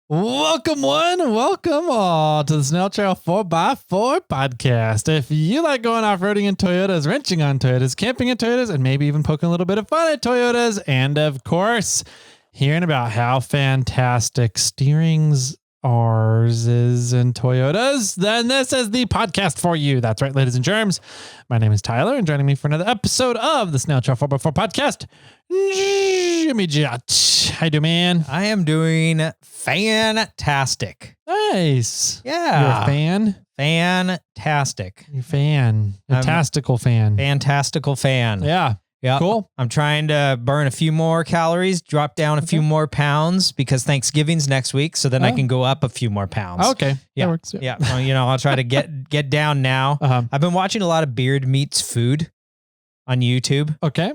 Welcome all to the SnailTrail4x4 podcast. If you like going off-roading in Toyotas, wrenching on Toyotas, camping in Toyotas, and maybe even poking a little bit of fun at Toyotas, and of course, hearing about how fantastic steering's ours is in Toyotas, then this is the podcast for you. That's right, ladies and germs. My name is Tyler, and joining me for another episode of the SnailTrail4x4 podcast, Jimmy Jott. How you doing, man? I am doing fantastic. Nice. Yeah. You're a fan? Fantastic. You're a fan. Fantastical fan. Fantastical fan. Yeah. Yeah. Cool. I'm trying to burn a few more calories, drop down a few more pounds because Thanksgiving's next week. So then I can go up a few more pounds. Okay. Yeah. That works. Yeah. Well, I'll try to get down now. I've been watching a lot of Beard Meets Food on YouTube. Okay.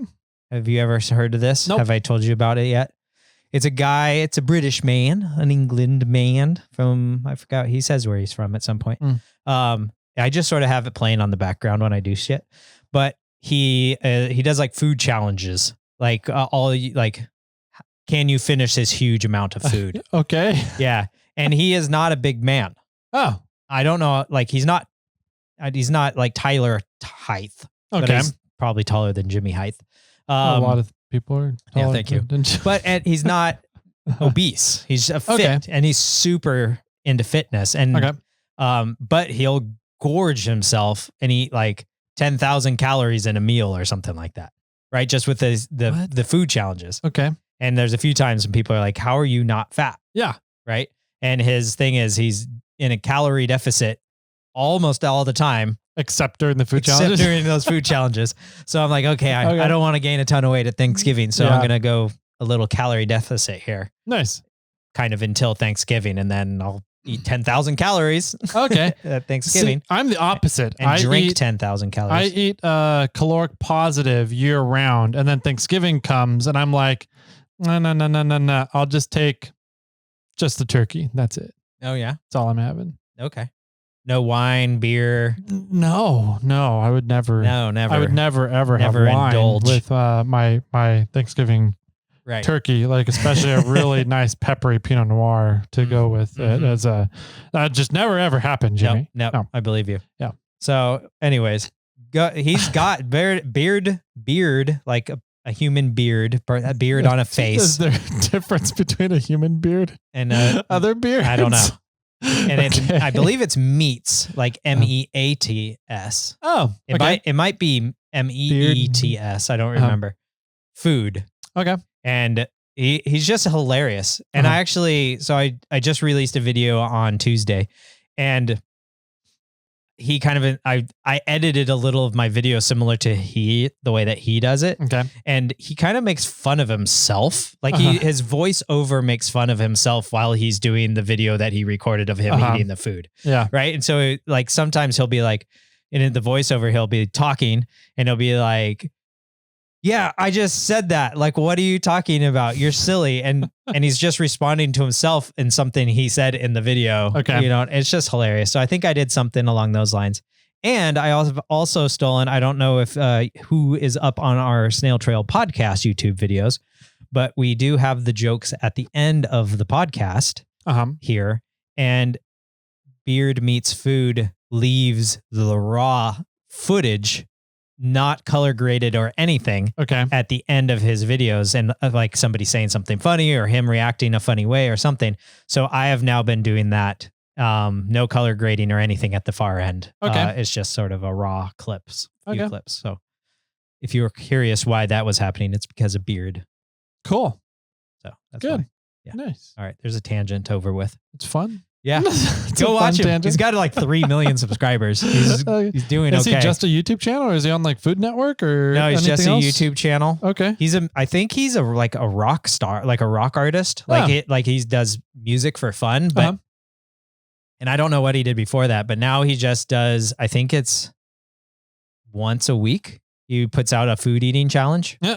Have you ever heard of this? Nope. Have I told you about it yet? It's a guy, it's a British man, an England man from, I forgot, he says where he's from at some point. I just sort of have it playing on the background when I do shit. But he does like food challenges, like can you finish this huge amount of food? Okay. Yeah. And he is not a big man. Oh. I don't know, like he's not like Tyler height. But Okay. he's probably taller than Jimmy height. A lot of people are taller. Yeah, thank you. But he's not obese. He's fit and he's super into fitness. And but he'll gorge himself and eat like 10,000 calories in a meal or something like that. Right? Just with the food challenges. Okay. And there's a few times when people are like, how are you not fat? Yeah. Right? And his thing is he's in a calorie deficit almost all the time. Except during the food challenges. Except during those food challenges. So I'm like, okay, I don't want to gain a ton of weight at Thanksgiving. So I'm going to go a little calorie deficit here. Nice. Kind of until Thanksgiving. And then I'll eat 10,000 calories. Okay. At Thanksgiving. See, I'm the opposite. And drink 10,000 calories. I eat caloric positive year round. And then Thanksgiving comes and I'm like, no. I'll just take just the turkey. That's it. Oh, yeah. That's all I'm having. Okay. No wine, beer. No, I would never. No, never. I would never ever have wine indulge with my Thanksgiving turkey, like especially a really nice peppery Pinot Noir to go with it as a. That just never ever happened, Jimmy. No, I believe you. Yeah. So, anyways, he's got beard like a human beard, a beard on a face. Is there a difference between a human beard and other beards? I don't know. And I believe it's meats, like MEATS. Oh, it might be MEETS. I don't remember. Food. Okay. And he's just hilarious. And I just released a video on Tuesday, and he kind of, I edited a little of my video similar to the way that he does it. Okay. And he kind of makes fun of himself. Like his voiceover makes fun of himself while he's doing the video that he recorded of him eating the food. Yeah. Right. And so like, sometimes he'll be like, in the voiceover, he'll be talking and he'll be like, yeah, I just said that. Like, what are you talking about? You're silly. And he's just responding to himself in something he said in the video. Okay. It's just hilarious. So I think I did something along those lines. And I also stolen, I don't know if who is up on our Snail Trail podcast YouTube videos, but we do have the jokes at the end of the podcast here. And Beard Meets Food leaves the raw footage, not color graded or anything, at the end of his videos, and like somebody saying something funny or him reacting a funny way or something. So I have now been doing that. No color grading or anything at the far end. It's just sort of a raw clips. So if you were curious why that was happening, it's because of Beard. Cool. So that's good. Why. Yeah. Nice. All right. There's a tangent over with. It's fun. Yeah. Go watch him. Tangent. He's got like 3 million subscribers. He's doing okay. Is he just a YouTube channel, or is he on like Food Network or no, he's just else? A YouTube channel. Okay. I think he's a rock star, like a rock artist. Like he does music for fun, but and I don't know what he did before that, but now he just does, I think it's once a week. He puts out a food eating challenge. Yeah.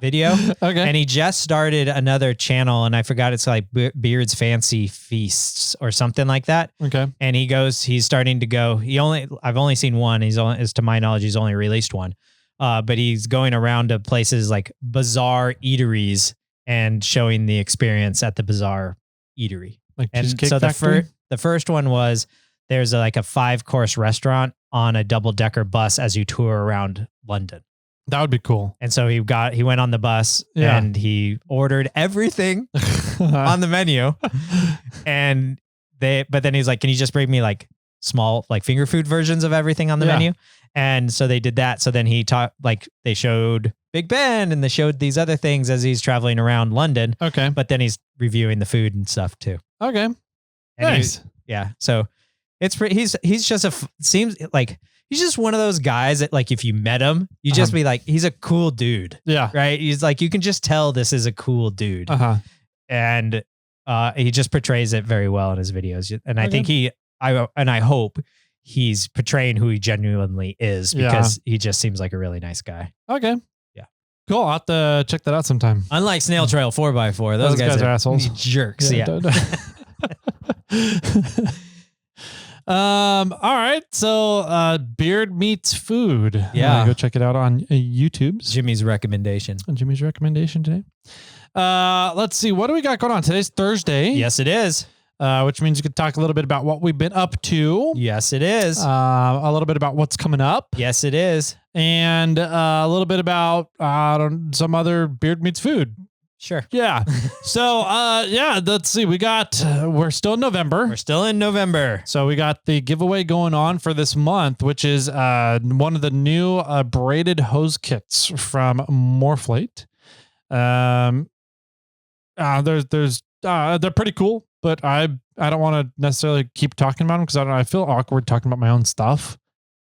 Video. Okay. And he just started another channel, and I forgot, it's like Beard's Fancy Feasts or something like that. Okay. And he's starting to go, I've only seen one. As to my knowledge, he's only released one. But he's going around to places like bizarre eateries and showing the experience at the bizarre eatery. Like And Cheesecake so Factory? the first one was there's like a 5-course restaurant on a double-decker bus as you tour around London. That would be cool. And so he went on the bus and he ordered everything on the menu. And but then he's like, can you just bring me like small, like finger food versions of everything on the menu? And so they did that. So then he they showed Big Ben and they showed these other things as he's traveling around London. Okay. But then he's reviewing the food and stuff too. Okay. And Nice. So it's pretty, he's just seems like he's just one of those guys that like, if you met him, you just be like, he's a cool dude. Yeah. Right. He's like, you can just tell this is a cool dude. And he just portrays it very well in his videos. And I think I hope he's portraying who he genuinely is because he just seems like a really nice guy. Okay. Yeah. Cool. I'll have to check that out sometime. Unlike SnailTrail4x4, those guys are assholes. Jerks. Yeah. All right. So Beard Meets Food. Yeah. Go check it out on YouTube's. Jimmy's recommendation. Jimmy's recommendation today. Let's see. What do we got going on? Today's Thursday. Yes, it is. Which means you could talk a little bit about what we've been up to. Yes, it is. A little bit about what's coming up. Yes, it is. And a little bit about some other Beard Meets Food. Sure. Yeah. So, let's see. We're still in November. We're still in November. So we got the giveaway going on for this month, which is one of the new braided hose kits from Morphlate. They're pretty cool, but I don't want to necessarily keep talking about them because I feel awkward talking about my own stuff.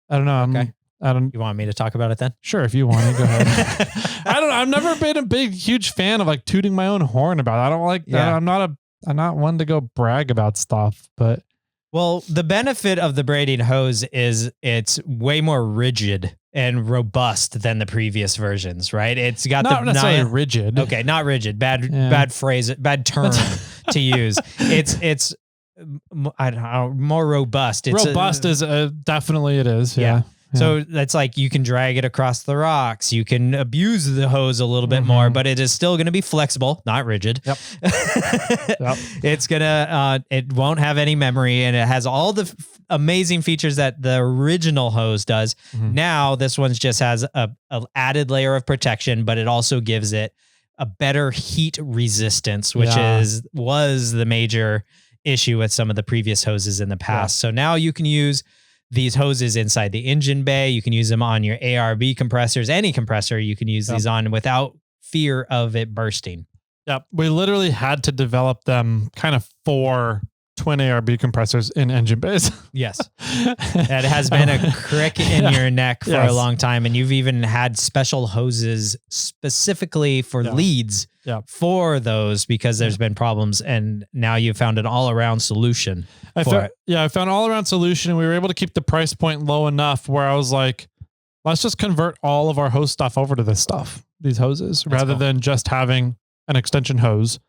I don't know. Okay. You want me to talk about it then? Sure, if you want to, go ahead. I've never been a huge fan of like tooting my own horn about it. I don't like that. I'm not one to go brag about stuff, but. Well, the benefit of the braiding hose is it's way more rigid and robust than the previous versions, right? It's got not necessarily rigid. Okay, not rigid. Bad phrase, bad term to use. It's I don't know, more robust. It's robust is definitely it is. Yeah. So that's like you can drag it across the rocks. You can abuse the hose a little bit more, but it is still going to be flexible, not rigid. Yep. It's it won't have any memory, and it has all the amazing features that the original hose does. Now this one just has a added layer of protection, but it also gives it a better heat resistance, which was the major issue with some of the previous hoses in the past. So now you can use these hoses inside the engine bay. You can use them on your ARB compressors, any compressor you can use these on without fear of it bursting. Yep. We literally had to develop them kind of for twin ARB compressors in engine bays. Yes. That has been a crick in your neck for a long time. And you've even had special hoses specifically for leads for those because there's been problems. And now you've found an all-around solution for it. Yeah, I found an all-around solution. And we were able to keep the price point low enough where I was like, let's just convert all of our hose stuff over to this stuff, these hoses, rather than just having an extension hose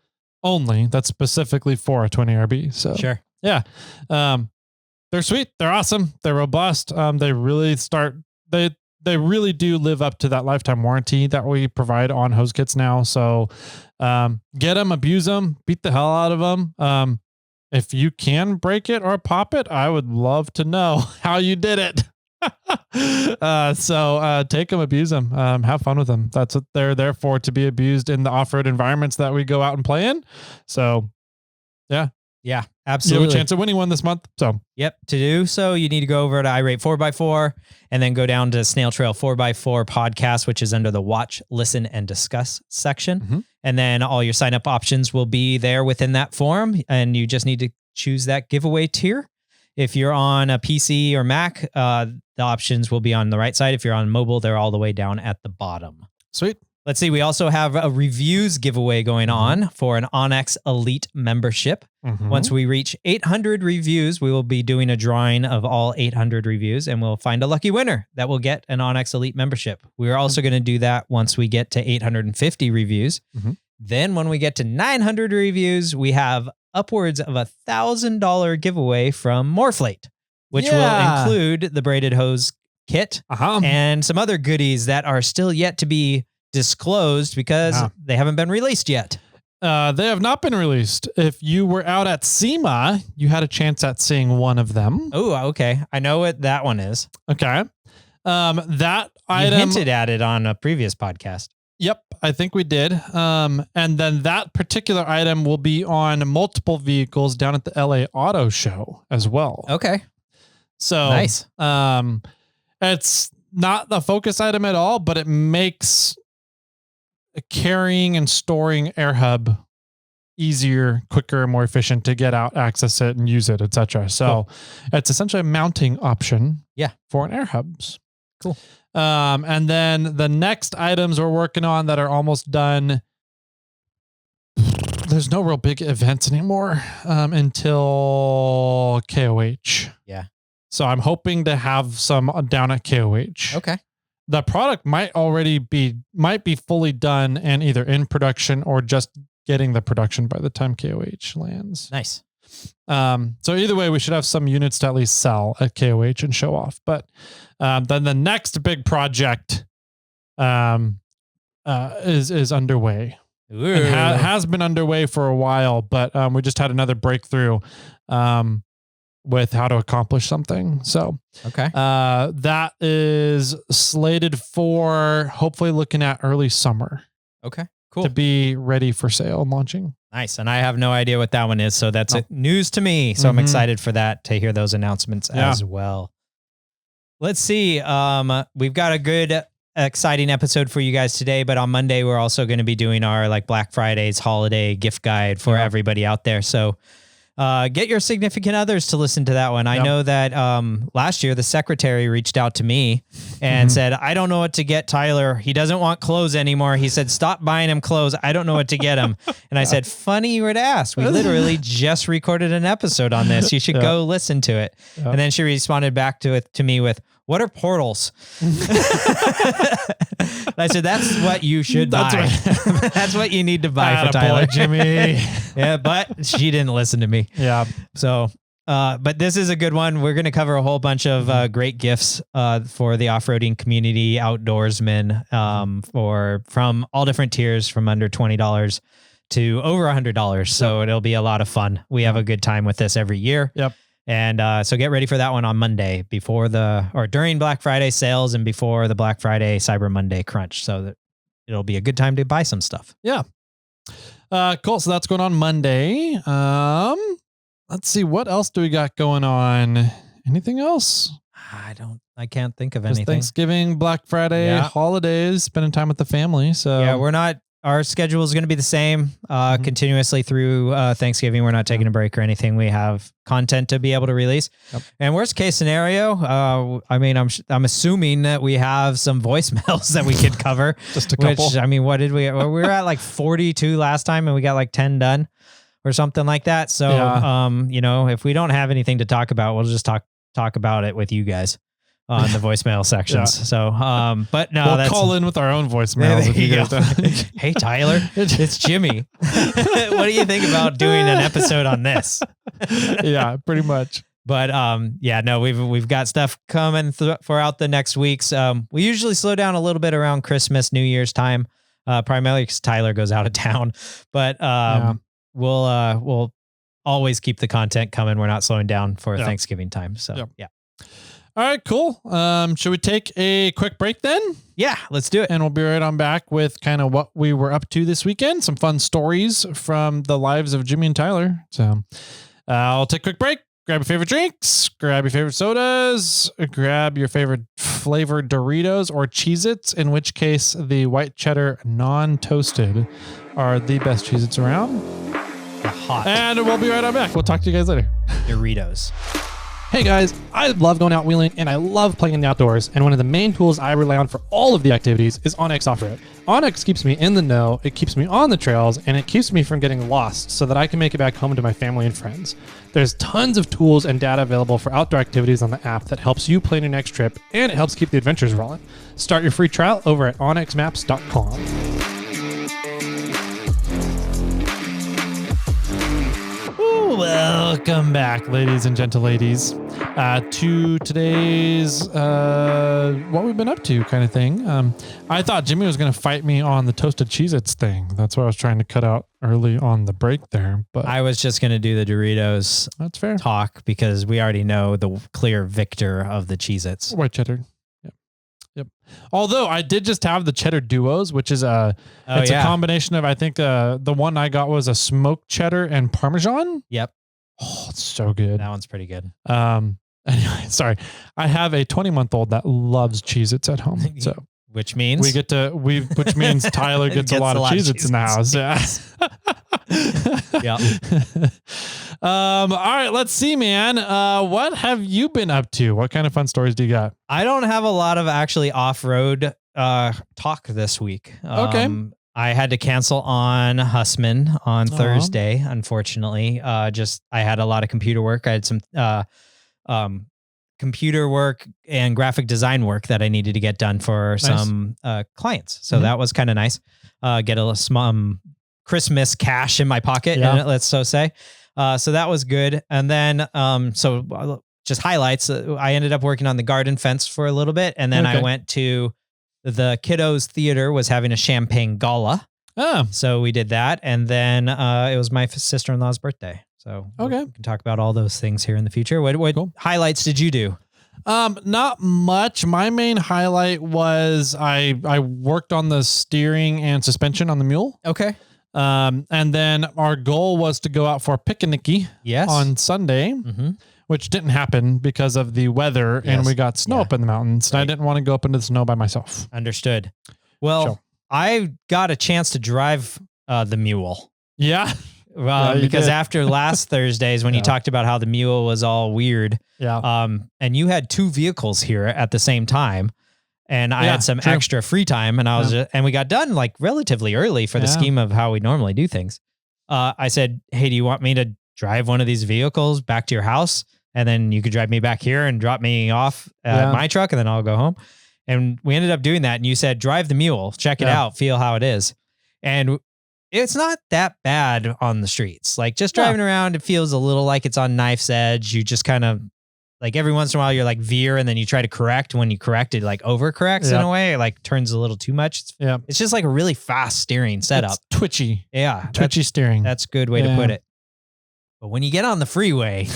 only that's specifically for a twin ARB. So sure. Yeah. They're sweet. They're awesome. They're robust. They really really do live up to that lifetime warranty that we provide on hose kits now. So, get them, abuse them, beat the hell out of them. If you can break it or pop it, I would love to know how you did it. So take them, abuse them, have fun with them. That's what they're there for, to be abused in the off-road environments that we go out and play in. So yeah, absolutely. You have a chance of winning one this month. So to do so, you need to go over to iRate4x4 and then go down to SnailTrail4x4 podcast, which is under the watch, listen, and discuss section. And then all your sign up options will be there within that form. And you just need to choose that giveaway tier. If you're on a PC or Mac, the options will be on the right side. If you're on mobile, they're all the way down at the bottom. Sweet. Let's see. We also have a reviews giveaway going on for an Onyx Elite membership. Once we reach 800 reviews, we will be doing a drawing of all 800 reviews, and we'll find a lucky winner that will get an Onyx Elite membership. We're also going to do that once we get to 850 reviews. Then when we get to 900 reviews, we have upwards of $1,000 giveaway from Morphlate, which will include the braided hose kit and some other goodies that are still yet to be disclosed because they haven't been released yet. They have not been released. If you were out at SEMA, you had a chance at seeing one of them. Oh, okay. I know what that one is. Okay. That item. You hinted at it on a previous podcast. Yep, I think we did. And then that particular item will be on multiple vehicles down at the LA Auto Show as well. Okay. So nice. It's not the focus item at all, but it makes carrying and storing AirHub easier, quicker, more efficient to get out, access it, and use it, etc. So it's essentially a mounting option for an AirHubs. Cool. And then the next items we're working on that are almost done. There's no real big events anymore until KOH. Yeah. So I'm hoping to have some down at KOH. Okay. The product might be fully done and either in production or just getting the production by the time KOH lands. Nice. So either way, we should have some units to at least sell at KOH and show off. But then the next big project is underway. It has been underway for a while, but we just had another breakthrough with how to accomplish something. So that is slated for hopefully looking at early summer. Okay. Cool. To be ready for sale and launching. Nice. And I have no idea what that one is. So that's news to me. So I'm excited for that, to hear those announcements as well. Let's see. We've got a good, exciting episode for you guys today, but on Monday, we're also going to be doing our like Black Friday's holiday gift guide for everybody out there. So get your significant others to listen to that one. I know that last year, the secretary reached out to me and said, I don't know what to get Tyler. He doesn't want clothes anymore. He said, stop buying him clothes. I don't know what to get him. And I said, funny you would ask. We literally just recorded an episode on this. You should go listen to it. And then she responded back to me with, what are portals? I said, that's what you should buy. That's what you need to buy for Tyler. Jimmy. Yeah, but she didn't listen to me. Yeah. So, but this is a good one. We're going to cover a whole bunch of great gifts for the off-roading community, outdoorsmen, from all different tiers, from under $20 to over $100. So it'll be a lot of fun. We have a good time with this every year. Yep. And so get ready for that one on Monday during Black Friday sales and before the Black Friday Cyber Monday crunch. So that it'll be a good time to buy some stuff. Yeah. Cool. So that's going on Monday. Let's see. What else do we got going on? Anything else? I can't think of Just anything. Thanksgiving, Black Friday, holidays, spending time with the family. So yeah, our schedule is going to be the same continuously through Thanksgiving. We're not taking a break or anything. We have content to be able to release. Yep. And worst case scenario, I'm assuming that we have some voicemails that we could cover. Just a couple. Which, what did we were at like 42 last time and we got like 10 done or something like that. So, if we don't have anything to talk about, we'll just talk about it with you guys on the voicemail sections. So, but no, we'll call in with our own voicemails. If you guys don't. Hey, Tyler, it's Jimmy. What do you think about doing an episode on this? Yeah, pretty much. But we've got stuff coming throughout the next weeks. We usually slow down a little bit around Christmas, New Year's time, primarily because Tyler goes out of town. But we'll always keep the content coming. We're not slowing down for Thanksgiving time. So yeah. All right, cool. Should we take a quick break then? Yeah, let's do it. And we'll be right on back with kind of what we were up to this weekend. Some fun stories from the lives of Jimmy and Tyler. So I'll take a quick break. Grab your favorite drinks, grab your favorite sodas, grab your favorite flavored Doritos or Cheez-Its, in which case the white cheddar non-toasted are the best Cheez-Its around. Hot. And we'll be right on back. We'll talk to you guys later. Doritos. Hey guys, I love going out wheeling and I love playing in the outdoors, and one of the main tools I rely on for all of the activities is onX Off-Road. onX keeps me in the know, it keeps me on the trails, and it keeps me from getting lost so that I can make it back home to my family and friends. There's tons of tools and data available for outdoor activities on the app that helps you plan your next trip, and it helps keep the adventures rolling. Start your free trial over at onxmaps.com. Well, Welcome back, ladies and gentle ladies, to today's what we've been up to kind of thing. I thought Jimmy was going to fight me on the toasted Cheez-Its thing. That's what I was trying to cut out early on the break there. But I was just going to do the Doritos that's fair talk because we already know the clear victor of the Cheez-Its. White cheddar. Yep. Although I did just have the cheddar duos, which is a combination of, I think the one I got was a smoked cheddar and Parmesan. Yep. Oh, it's so good. That one's pretty good. Anyway, sorry. I have a 20-month-old that loves Cheez-Its at home. So which means which means Tyler gets a lot of Cheez-Its in the house. Yeah. Yeah. All right, let's see, man. What have you been up to? What kind of fun stories do you got? I don't have a lot of actually off-road talk this week. Okay. I had to cancel on Hussman on Thursday, unfortunately. I had a lot of computer work. I had some computer work and graphic design work that I needed to get done for some clients. So that was kind of nice. Get a Christmas cash in my pocket, let's so say. So that was good. And then, just highlights. I ended up working on the garden fence for a little bit. And then I went to the kiddos theater was having a champagne gala. Oh. So we did that. And then it was my sister-in-law's birthday. So we can talk about all those things here in the future. What highlights did you do? Not much. My main highlight was I worked on the steering and suspension on the Mule. Okay. And then our goal was to go out for a picnicky on Sunday, which didn't happen because of the weather and we got snow up in the mountains. And I didn't want to go up into the snow by myself. Understood. Well, I got a chance to drive the Mule. Yeah. Because after last Thursdays when you talked about how the Mule was all weird. Yeah. And you had two vehicles here at the same time. And I had some extra free time and I was and we got done like relatively early for the scheme of how we normally do things. I said, hey, do you want me to drive one of these vehicles back to your house? And then you could drive me back here and drop me off at my truck and then I'll go home. And we ended up doing that. And you said, drive the Mule, check it out, feel how it is. And it's not that bad on the streets. Like just driving around, it feels a little like it's on knife's edge. You just kind of like every once in a while you're like veer and then you try to correct. When you correct it, like overcorrects in a way, it like turns a little too much. It's just like a really fast steering setup. It's twitchy. Yeah. Twitchy steering. That's a good way to put it. But when you get on the freeway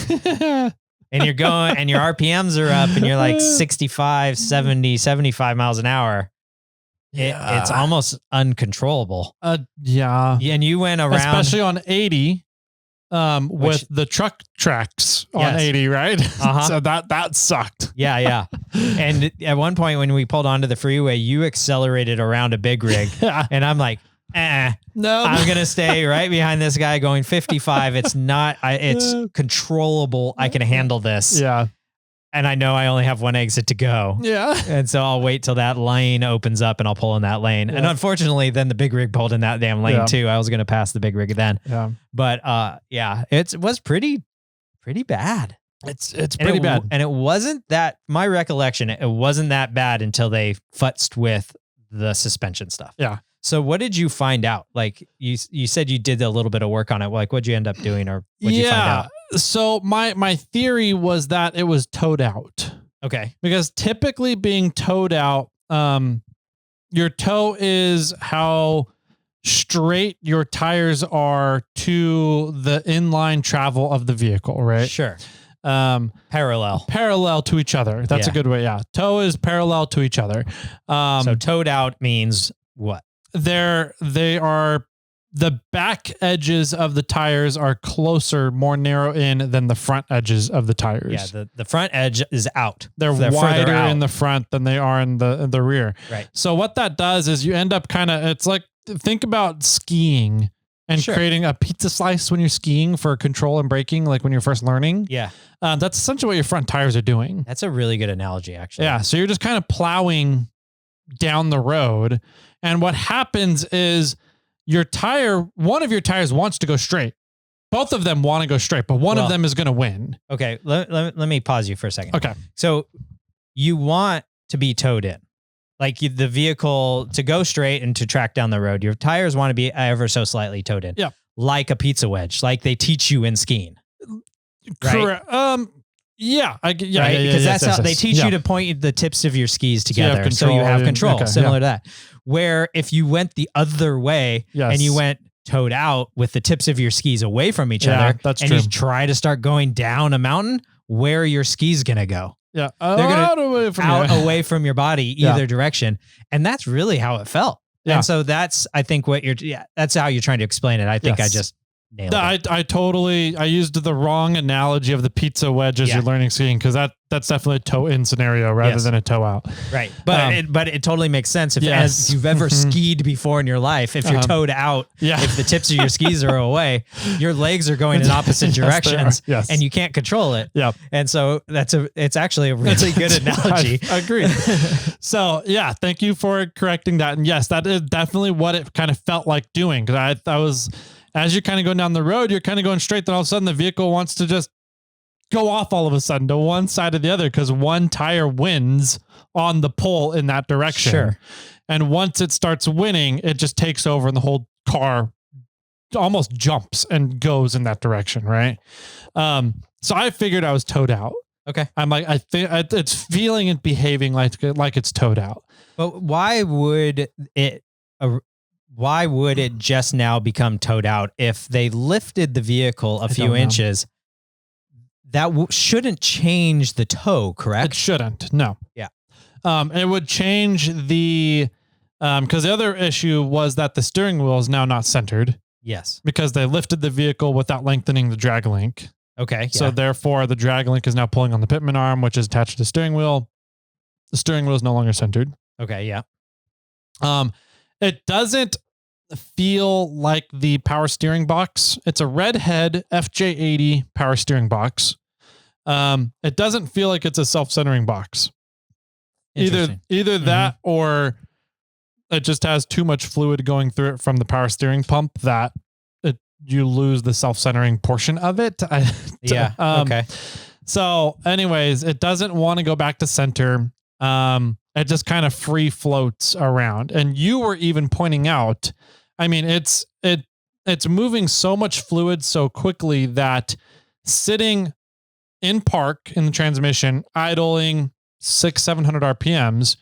and you're going and your RPMs are up and you're like 65, 70, 75 miles an hour, it's almost uncontrollable. Yeah. And you went around. Especially on 80. With the truck tracks on 80, right? So that sucked. Yeah. And at one point when we pulled onto the freeway, you accelerated around a big rig and I'm like, no, I'm going to stay right behind this guy going 55. It's not, it's controllable. I can handle this. Yeah. And I know I only have one exit to go. Yeah. And so I'll wait till that lane opens up and I'll pull in that lane. Yeah. And unfortunately, then the big rig pulled in that damn lane too. I was going to pass the big rig then. Yeah. But it was pretty bad. It's pretty bad. And it wasn't that, my recollection, it wasn't that bad until they futzed with the suspension stuff. Yeah. So what did you find out? Like you said you did a little bit of work on it. Like what'd you end up doing or what'd you find out? So my theory was that it was towed out. Okay. Because typically being towed out, your tow is how straight your tires are to the inline travel of the vehicle, right? Sure. Parallel to each other. That's a good way. Yeah. Tow is parallel to each other. So towed out means what? They are, the back edges of the tires are closer, more narrow in than the front edges of the tires. Yeah, the front edge is out. They're wider in the front than they are in the rear. Right. So what that does is you end up it's like, think about skiing and creating a pizza slice when you're skiing for control and braking, like when you're first learning. Yeah. That's essentially what your front tires are doing. That's a really good analogy, actually. Yeah. So you're just kind of plowing down the road. And what happens is one of your tires wants to go straight. Both of them want to go straight, but one of them is going to win. Okay. Let me pause you for a second. Okay. So you want to be towed in, like the vehicle to go straight and to track down the road. Your tires want to be ever so slightly towed in. Yeah. Like a pizza wedge, like they teach you in skiing. Correct. Yeah, right? Because that's how they teach you to point the tips of your skis together, so you have control. Similar to that. Where if you went the other way and you went toed out with the tips of your skis away from each other, and you try to start going down a mountain, where are your skis gonna go? Yeah, they're gonna away from your body either direction, and that's really how it felt. Yeah. And so that's I think what that's how you're trying to explain it. I think I just nailed it. I used the wrong analogy of the pizza wedge as you're learning skiing, because that's definitely a toe in scenario rather than a toe out. Right. But it totally makes sense as you've ever skied before in your life. If you're toed out, if the tips of your skis are away, your legs are going in opposite directions and you can't control it. Yeah. And so it's actually a really good analogy. I agree. So thank you for correcting that. And yes, that is definitely what it kind of felt like doing. Cause I was, as you're kind of going down the road, you're kind of going straight. Then all of a sudden the vehicle wants to just go off all of a sudden to one side or the other, because one tire wins on the pull in that direction. Sure. And once it starts winning, it just takes over and the whole car almost jumps and goes in that direction. Right. So I figured I was towed out. Okay. I'm like, I think it's feeling and behaving like it's towed out. But why would it just now become towed out if they lifted the vehicle a few inches? That shouldn't change the tow, correct? It shouldn't. No. Yeah. It would change the, because the other issue was that the steering wheel is now not centered. Yes. Because they lifted the vehicle without lengthening the drag link. Okay. So therefore the drag link is now pulling on the pitman arm, which is attached to the steering wheel. The steering wheel is no longer centered. Okay. Yeah. It doesn't feel like the power steering box. It's a Redhead FJ80 power steering box. It doesn't feel like it's a self-centering box. Either that, or it just has too much fluid going through it from the power steering pump that you lose the self-centering portion of it. Okay. So anyways, it doesn't want to go back to center. It just kind of free floats around. And you were even pointing out, I mean, it's moving so much fluid so quickly that sitting in park in the transmission, idling 600-700 RPMs,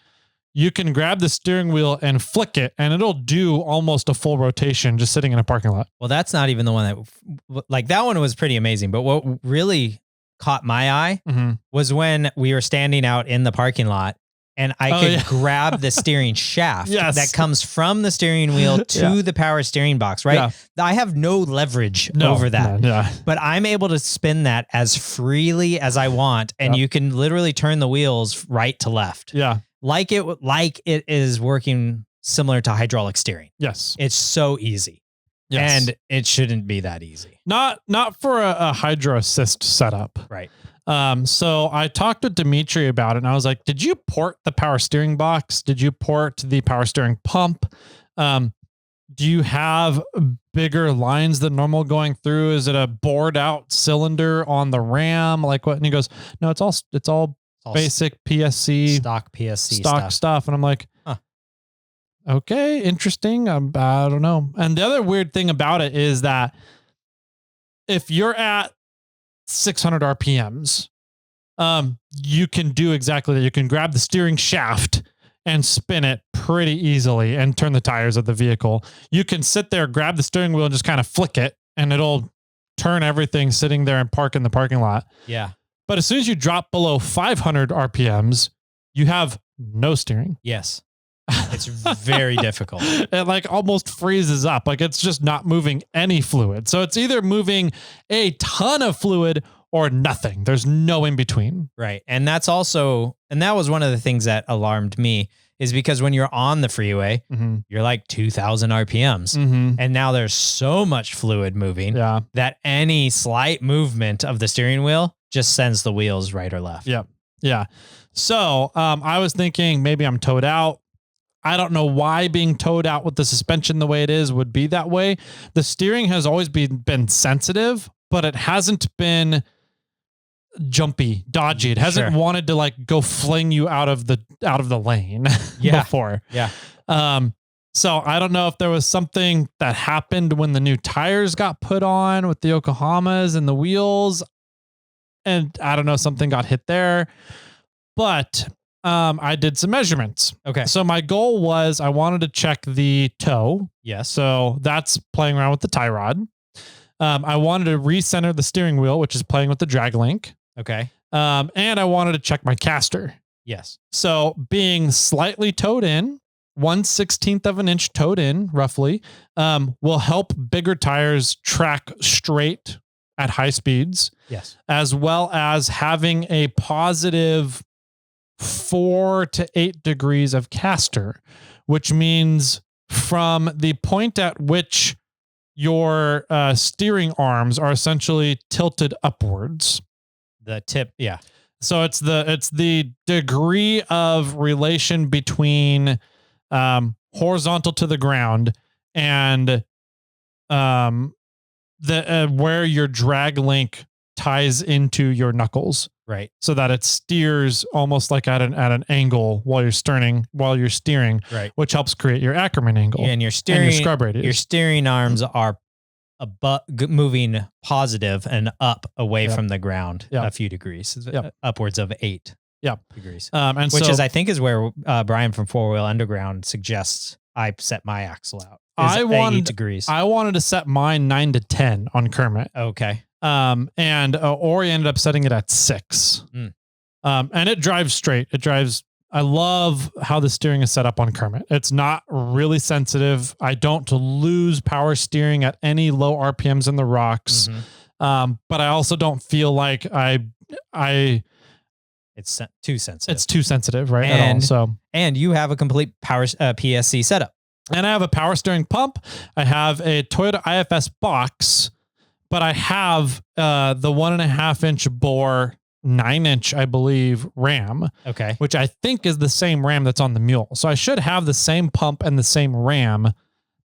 you can grab the steering wheel and flick it and it'll do almost a full rotation just sitting in a parking lot. Well, that's not even the one that one was pretty amazing. But what really caught my eye was when we were standing out in the parking lot and I could grab the steering shaft that comes from the steering wheel to the power steering box, right? Yeah. I have no leverage over that, but I'm able to spin that as freely as I want. And you can literally turn the wheels right to left. Yeah. Like it is working similar to hydraulic steering. Yes. It's so easy. Yes. And it shouldn't be that easy. Not for a hydro assist setup. Right. So I talked to Dimitri about it and I was like, did you port the power steering box? Did you port the power steering pump? Do you have bigger lines than normal going through? Is it a bored out cylinder on the ram? Like what? And he goes, no, it's all basic PSC, stock PSC stuff. And I'm like, okay, interesting. I don't know. And the other weird thing about it is that if you're at 600 RPMs, you can do exactly that. You can grab the steering shaft and spin it pretty easily and turn the tires of the vehicle. You can sit there, grab the steering wheel and just kind of flick it and it'll turn everything sitting there and park in the parking lot. Yeah. But as soon as you drop below 500 RPMs, you have no steering. Yes. It's very difficult. It like almost freezes up. Like it's just not moving any fluid. So it's either moving a ton of fluid or nothing. There's no in between. Right. And that was one of the things that alarmed me, is because when you're on the freeway, you're like 2000 RPMs. And now there's so much fluid moving that any slight movement of the steering wheel just sends the wheels right or left. Yep. Yeah. So I was thinking maybe I'm towed out. I don't know why being towed out with the suspension the way it is would be that way. The steering has always been sensitive, but it hasn't been jumpy, dodgy. It hasn't wanted to like go fling you out of the lane before. Yeah. So I don't know if there was something that happened when the new tires got put on with the Yokohamas and the wheels. and I don't know, something got hit there. But I did some measurements. Okay. So my goal was I wanted to check the toe. Yes. So that's playing around with the tie rod. I wanted to recenter the steering wheel, which is playing with the drag link. Okay. And I wanted to check my caster. Yes. So being slightly towed in, 1/16 of an inch towed in roughly, will help bigger tires track straight at high speeds. Yes. As well as having a positive 4 to 8 degrees of caster, which means from the point at which your steering arms are essentially tilted upwards. The tip. Yeah. So it's the degree of relation between horizontal to the ground and where your drag link ties into your knuckles. Right. So that it steers almost like at an angle while you're steering, Right. which helps create your Ackerman angle. And your steering, and your scrub radius. Your steering arms are moving positive and up away from the ground a few degrees, upwards of 8 degrees. Which is, I think, is where Brian from 4-Wheel Underground suggests I set my axle out. I wanted 8 degrees. I wanted to set mine 9 to 10 on Kermit. Okay. And Ori ended up setting it at 6. And it drives straight. I love how the steering is set up on Kermit. It's not really sensitive. I don't lose power steering at any low RPMs in the rocks. But I also don't feel like it's too sensitive. It's too sensitive, right? At all. And you have a complete power PSC setup. And I have a power steering pump. I have a Toyota IFS box, but I have the 1.5 inch bore, 9 inch, I believe, ram. Okay. Which I think is the same ram that's on the Mule. So I should have the same pump and the same ram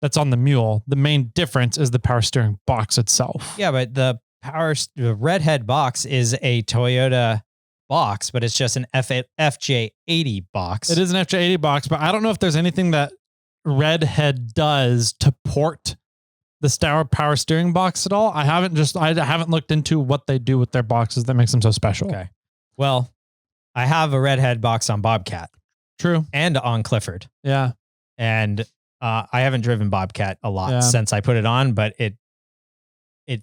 that's on the Mule. The main difference is the power steering box itself. Yeah, but the redhead box is a Toyota box, but it's just an FJ80 box. It is an FJ80 box, but I don't know if there's anything that Redhead does to port the Stour power steering box at all. I haven't looked into what they do with their boxes that makes them so special. Okay. Well, I have a Redhead box on Bobcat. True. And on Clifford. Yeah. And I haven't driven Bobcat a lot since I put it on, but it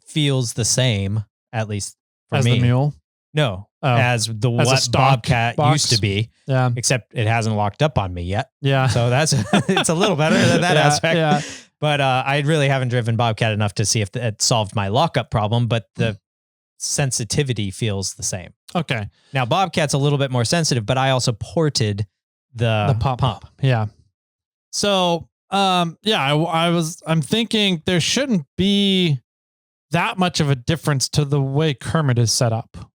feels the same, at least for as me. The Mule? No, as the as what Bobcat box used to be. Yeah. Except it hasn't locked up on me yet. Yeah. So it's a little better than that aspect. Yeah. But I really haven't driven Bobcat enough to see if it solved my lockup problem, but the sensitivity feels the same. Okay. Now Bobcat's a little bit more sensitive, but I also ported the pump. Yeah. So, I'm thinking there shouldn't be that much of a difference to the way Kermit is set up.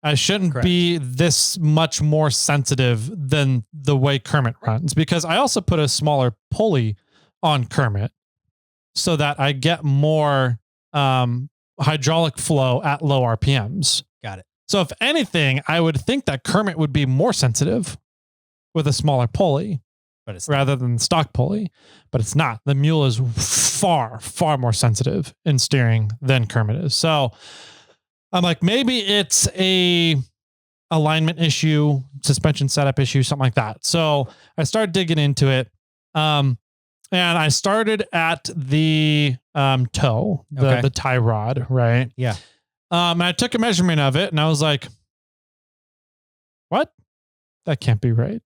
I shouldn't be this much more sensitive than the way Kermit runs, because I also put a smaller pulley on Kermit so that I get more hydraulic flow at low RPMs. Got it. So if anything, I would think that Kermit would be more sensitive with a smaller pulley, but it's rather than the stock pulley, but it's not. The Mule is far, far more sensitive in steering than Kermit is. So I'm like, maybe it's a alignment issue, suspension setup issue, something like that. So I started digging into it. And I started at the toe, the tie rod, right? Yeah. And I took a measurement of it and I was like, what? That can't be right.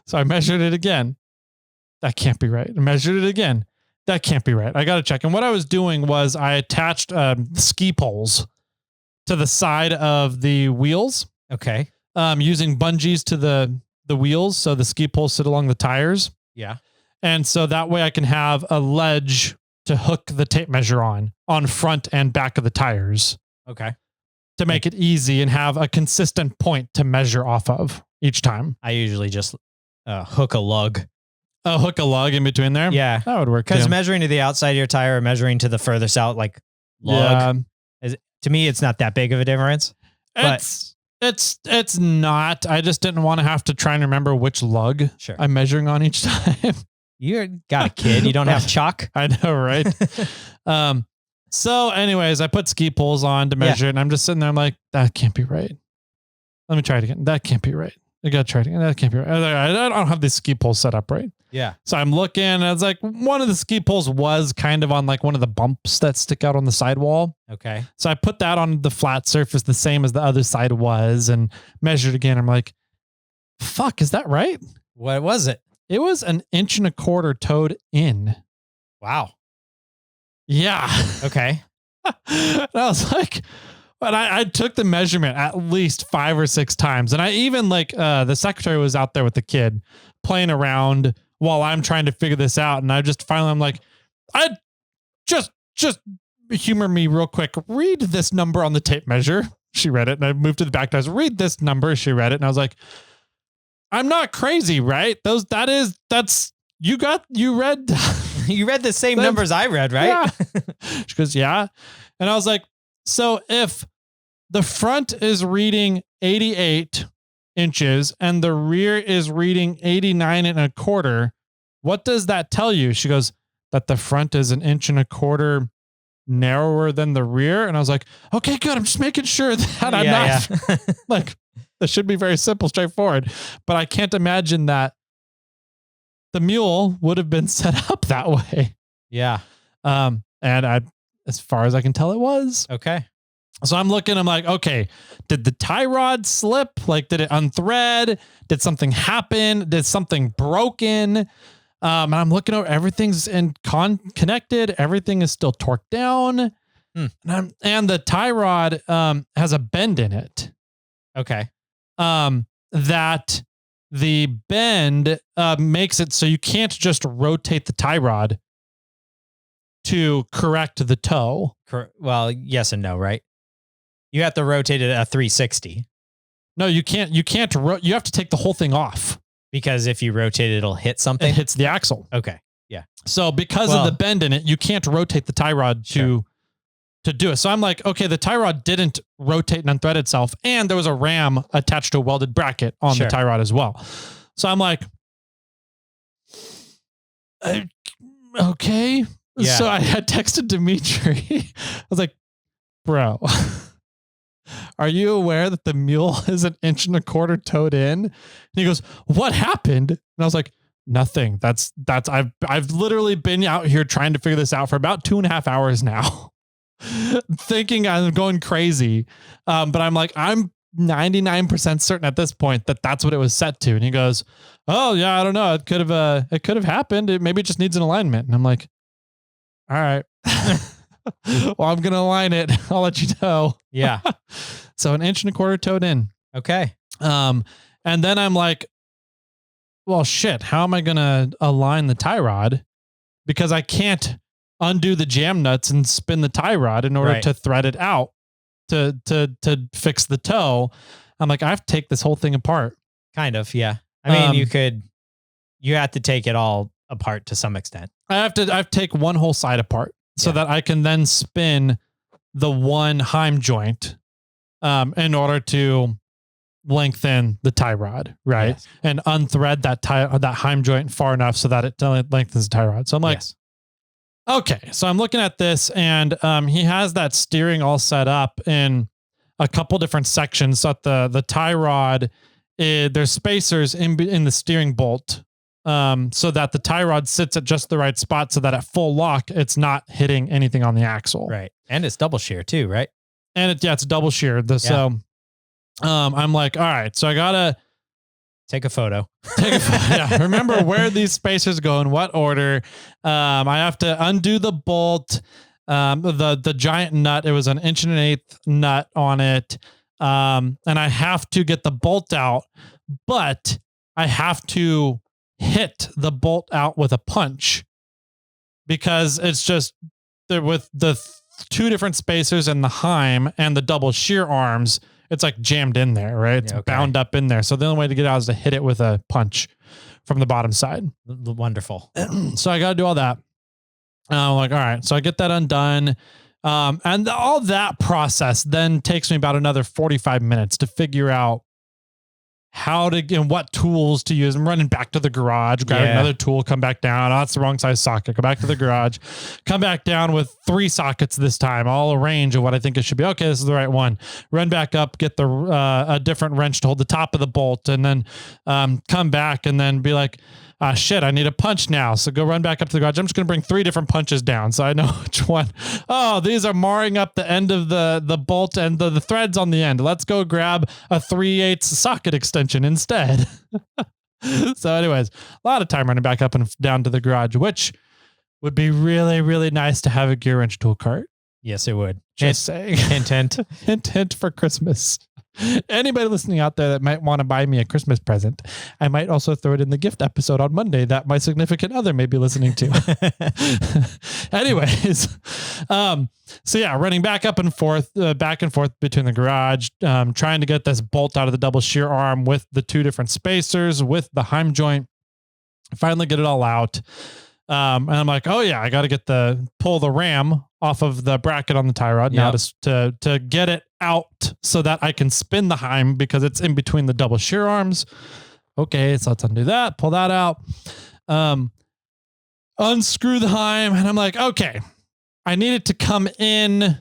So I measured it again. That can't be right. I measured it again. That can't be right. I got to check. And what I was doing was I attached ski poles to the side of the wheels. Okay. Using bungees to the wheels. So the ski poles sit along the tires. Yeah. And so that way I can have a ledge to hook the tape measure on front and back of the tires. Okay. To make it easy and have a consistent point to measure off of each time. I usually just hook a lug. Oh, hook a lug in between there? Yeah. That would work. Because measuring to the outside of your tire or measuring to the furthest out, like lug, to me, it's not that big of a difference. It's not. I just didn't want to have to try and remember which lug I'm measuring on each time. You got a kid. You don't have chalk. I know, right? So anyways, I put ski poles on to measure it, and I'm just sitting there. I'm like, that can't be right. Let me try it again. That can't be right. I got to try it again. That can't be right. I don't have these ski poles set up right. Yeah. So I'm looking, and it's like one of the ski poles was kind of on like one of the bumps that stick out on the sidewall. Okay. So I put that on the flat surface the same as the other side was and measured again. I'm like, fuck, is that right? What was it? It was 1.25 inches towed in. Wow. Yeah. Okay. And I was like, but I took the measurement at least 5 or 6 times. And I even like, the secretary was out there with the kid playing around while I'm trying to figure this out. And I just finally, I'm like, I just humor me real quick. Read this number on the tape measure. She read it. And I moved to the back. I was read this number. She read it. And I was like, I'm not crazy, right? That's you read. You read the same numbers I read, right? Yeah. She goes, yeah. And I was like, so if the front is reading 88 inches and the rear is reading 89.25, what does that tell you? She goes, that the front is 1.25 inches narrower than the rear. And I was like, okay, good. I'm just making sure that I'm not like, that should be very simple, straightforward. But I can't imagine that the Mule would have been set up that way. Yeah. And as far as I can tell, it was. Okay. So I'm looking, I'm like, okay, did the tie rod slip? Like, did it unthread? Did something happen? Did something broken? And I'm looking over, everything's connected. Everything is still torqued down. And the tie rod has a bend in it. Okay. That the bend makes it so you can't just rotate the tie rod to correct the toe. Well, yes and no, right? You have to rotate it at 360. No, you can't. You have to take the whole thing off. Because if you rotate it, it'll hit something. It hits the axle. Okay. Yeah. So because of the bend in it, you can't rotate the tie rod to do it. So I'm like, okay, the tie rod didn't rotate and unthread itself. And there was a ram attached to a welded bracket on the tie rod as well. So I'm like, okay. Yeah. So I had texted Dimitri. I was like, bro, are you aware that the Mule is 1.25 inches towed in? And he goes, what happened? And I was like, nothing. I've literally been out here trying to figure this out for about 2.5 hours now. Thinking I'm going crazy. But I'm like, I'm 99% certain at this point that that's what it was set to. And he goes, oh yeah, I don't know. It could have happened. Maybe it just needs an alignment. And I'm like, all right. Well, I'm going to align it. I'll let you know. Yeah. So 1.25 inches towed in. Okay. And then I'm like, well, shit, how am I going to align the tie rod? Because I can't undo the jam nuts and spin the tie rod in order to thread it out to fix the toe. I'm like, I have to take this whole thing apart. Kind of. Yeah. I mean, you have to take it all apart to some extent. I have to take one whole side apart so that I can then spin the one heim joint, in order to lengthen the tie rod. Right. Yes. And unthread that heim joint far enough so that it lengthens the tie rod. So I'm like, okay, so I'm looking at this, and he has that steering all set up in a couple different sections. So that the tie rod, there's spacers in the steering bolt, so that the tie rod sits at just the right spot, so that at full lock, it's not hitting anything on the axle. Right, and it's double shear too, right? And it's double shear. So, I'm like, all right, so I gotta take a photo. Remember where these spacers go in what order. I have to undo the bolt, the giant nut. It was 1 1/8 inch nut on it. And I have to get the bolt out, but I have to hit the bolt out with a punch, because it's just there with the 2 different spacers and the heim and the double shear arms. It's like jammed in there, right? It's bound up in there. So the only way to get out is to hit it with a punch from the bottom side. Wonderful. So I got to do all that. I'm like, all right. So I get that undone. And all that process then takes me about another 45 minutes to figure out how to and what tools to use. I'm running back to the garage, grabbing another tool, come back down. Oh, that's the wrong size socket. Go back to the garage, come back down with 3 sockets this time, all a range of what I think it should be. Okay, this is the right one. Run back up, get the a different wrench to hold the top of the bolt, and then come back and then be like, shit, I need a punch now. So go run back up to the garage. I'm just going to bring 3 different punches down so I know which one. Oh, these are marring up the end of the bolt and the threads on the end. Let's go grab a 3/8 socket extension instead. So anyways, a lot of time running back up and down to the garage, which would be really, really nice to have a gear wrench tool cart. Yes, it would. Just saying. Hint for Christmas. Anybody listening out there that might want to buy me a Christmas present, I might also throw it in the gift episode on Monday that my significant other may be listening to. Anyways, so yeah, running back and forth between the garage, trying to get this bolt out of the double shear arm with the 2 different spacers, with the Heim joint. Finally get it all out. And I'm like, oh yeah, I got to pull the ram off of the bracket on the tie rod now to get it out so that I can spin the Heim because it's in between the double shear arms. Okay, so let's undo that, pull that out, unscrew the Heim, and I'm like, okay, I need it to come in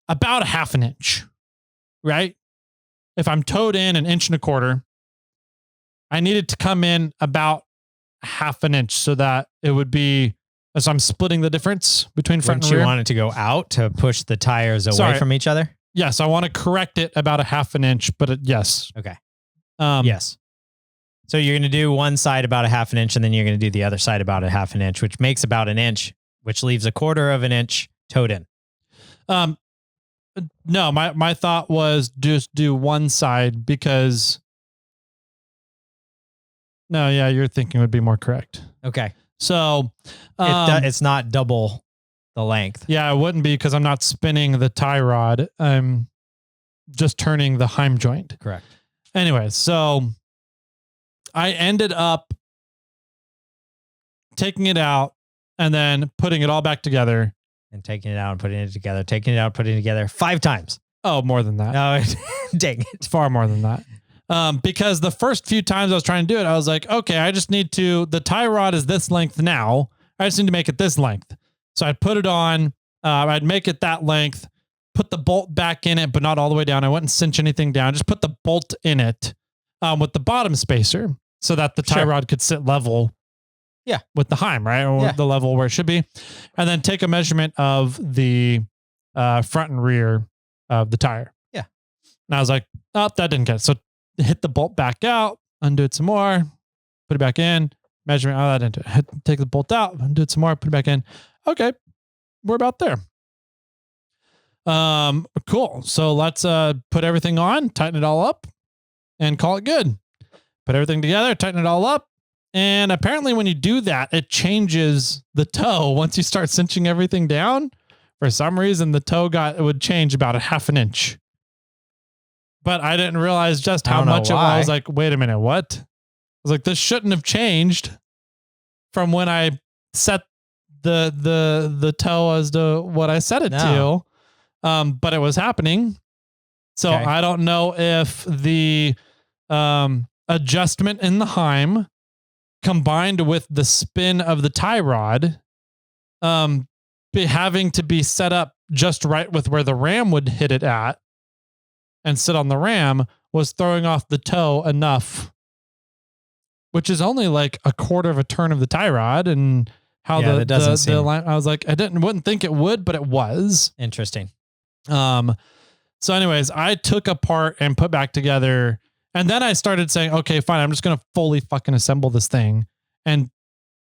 about 1/2 inch, right? If I'm towed in 1.25 inches, I need it to come in about 1/2 inch so that it would be, as I'm splitting the difference between front and rear. You want it to go out to push the tires away from each other? Yes, I want to correct it about 1/2 inch, but yes. Okay. Yes. So you're going to do one side about 1/2 inch, and then you're going to do the other side about 1/2 inch, which makes about 1 inch, which leaves 1/4 inch towed in. No, my thought was just do one side because. No, yeah, your thinking would be more correct. Okay. So it's not double the length. Yeah, it wouldn't be because I'm not spinning the tie rod. I'm just turning the Heim joint. Correct. Anyway, so I ended up taking it out and then putting it all back together. And taking it out and putting it together, taking it out, putting it together 5 times. Oh, more than that. No, dang it. It's far more than that. Because the first few times I was trying to do it, I was like, okay, I just need to, the tie rod is this length now. I just need to make it this length. So I'd put it on, I'd make it that length, put the bolt back in it, but not all the way down. I wouldn't cinch anything down. Just put the bolt in it with the bottom spacer so that the tie rod could sit level with the Heim, right? Or the level where it should be. And then take a measurement of the front and rear of the tire. Yeah. And I was like, oh, that didn't get it. So hit the bolt back out, undo it some more, put it back in, measurement. Oh, that didn't do it. Take the bolt out, undo it some more, put it back in. Okay, we're about there. Cool. So let's put everything on, tighten it all up, and call it good. Put everything together, tighten it all up. And apparently when you do that, it changes the toe. Once you start cinching everything down, for some reason, the toe would change about 1/2 inch. But I didn't realize just how much it was. I was like, wait a minute, what? I was like, this shouldn't have changed from when I set the toe as to what I set it to. But it was happening. So I don't know if the adjustment in the Heim combined with the spin of the tie rod having to be set up just right with where the ram would hit it at and sit on the ram was throwing off the toe enough, which is only like 1/4 turn of the tie rod. And how the line, I was like, wouldn't think it would, but it was interesting. So anyways, I took apart and put back together, and then I started saying, okay, fine, I'm just going to fully fucking assemble this thing and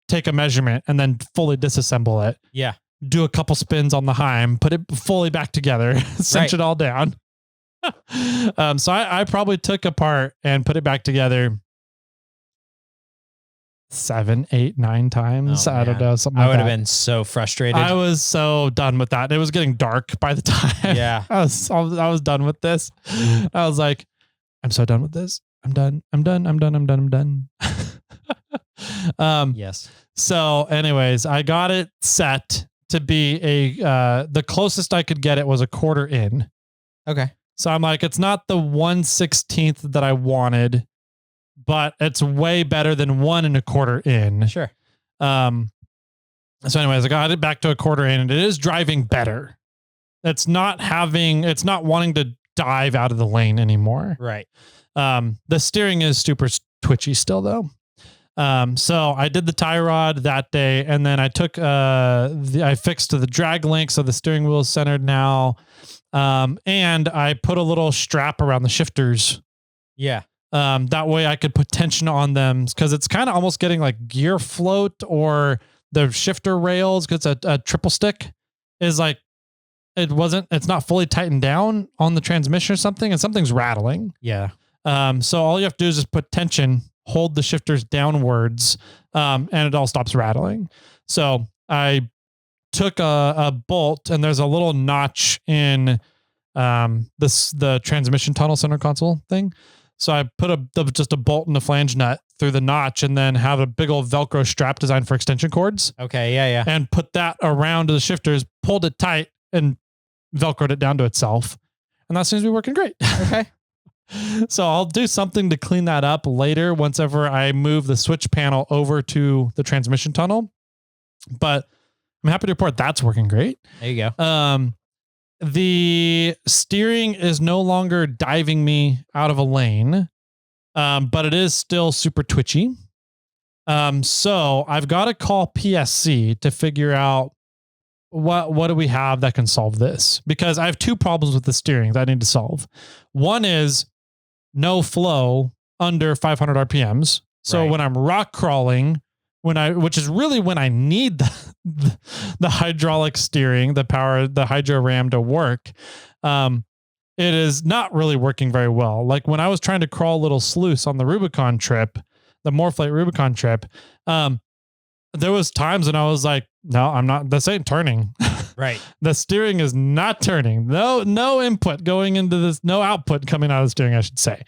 take a measurement and then fully disassemble it. Yeah. Do a couple spins on the Heim, put it fully back together, cinch it all down. So I probably took apart and put it back together 7, 8, 9 times. I don't know. Something I would have been so frustrated. I was so done with that. It was getting dark by the time. Yeah. I was done with this. I was like, I'm so done with this. I'm done. Yes. So anyways, I got it set to be the closest I could get it was 1/4 in. Okay. So I'm like, it's not the 1/16 that I wanted, but it's way better than 1 1/4 in. Sure. So anyways, I got it back to 1/4 in, and it is driving better. It's not wanting to dive out of the lane anymore. Right. The steering is super twitchy still though. So I did the tie rod that day, and then I took I fixed the drag link so the steering wheel is centered now. And I put a little strap around the shifters. Yeah. That way I could put tension on them, because it's kind of almost getting like gear float, or the shifter rails, because a triple stick is like, it's not fully tightened down on the transmission or something, and something's rattling. Yeah. So all you have to do is just put tension, hold the shifters downwards, and it all stops rattling. So I took a bolt, and there's a little notch in the transmission tunnel center console thing. So I put just a bolt and a flange nut through the notch, and then have a big old Velcro strap designed for extension cords. Okay. Yeah. And put that around the shifters, pulled it tight, and Velcroed it down to itself. And that seems to be working great. Okay. So I'll do something to clean that up later, once ever I move the switch panel over to the transmission tunnel. But I'm happy to report that's working great. There you go. The steering is no longer diving me out of a lane, but it is still super twitchy. So I've got to call PSC to figure out what do we have that can solve this, because I have 2 problems with the steering that I need to solve. One is no flow under 500 RPMs. So when I'm rock crawling, which is really when I need the hydraulic steering, the hydro ram to work, it is not really working very well. Like when I was trying to crawl a little sluice on the Rubicon trip, the Morphlate Rubicon trip, there was times when I was like, no, I'm not, this ain't turning. Right. The steering is not turning. No input going into this, no output coming out of the steering, I should say.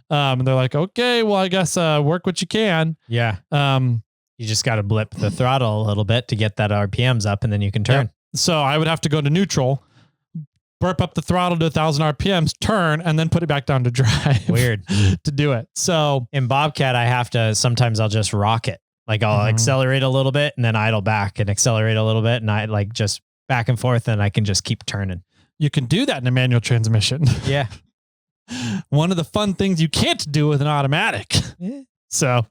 And they're like, okay, well, I guess, work what you can. Yeah. You just got to blip the throttle a little bit to get that RPMs up, and then you can turn. Yeah. So I would have to go to neutral, burp up the throttle to 1,000 RPMs, turn, and then put it back down to drive. Weird. To do it. So in Bobcat, sometimes I'll just rock it. Like I'll accelerate a little bit and then idle back and accelerate a little bit. And I like just back and forth, and I can just keep turning. You can do that in a manual transmission. Yeah. One of the fun things you can't do with an automatic. Yeah. So,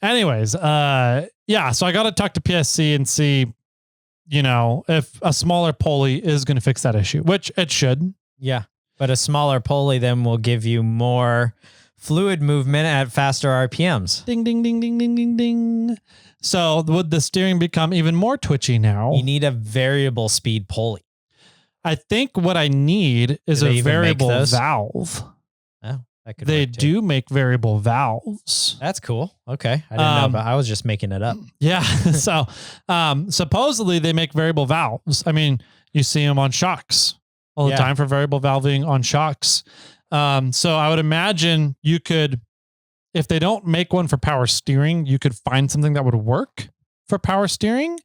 anyways, yeah, so I got to talk to PSC and see, if a smaller pulley is going to fix that issue, which it should. Yeah. But a smaller pulley then will give you more fluid movement at faster RPMs. Ding, ding, ding, ding, ding, ding, ding. So would the steering become even more twitchy now? You need a variable speed pulley. I think what I need is a variable valve. Oh, that could They work too. do make variable valves. That's cool. Okay. I didn't know about, I was just making it up. Yeah. So supposedly they make variable valves. I mean, you see them on shocks all the time for variable valving on shocks. So I would imagine you could, if they don't make one for power steering, you could find something that would work for power steering.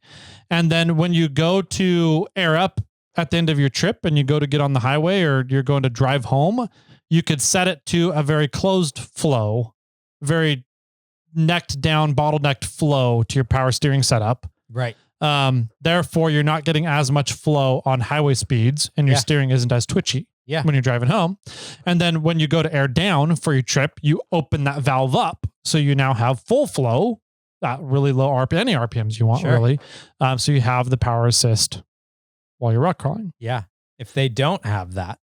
And then when you go to air up at the end of your trip and you go to get on the highway, or you're going to drive home, you could set it to a very closed flow, very necked down, bottlenecked flow to your power steering setup. Right. Therefore, you're not getting as much flow on highway speeds, and your steering isn't as twitchy. Yeah. When you're driving home. And then when you go to air down for your trip, you open that valve up. So you now have full flow, at really low RPM, any RPMs you want, really. So you have the power assist while you're rock crawling. Yeah. If they don't have that,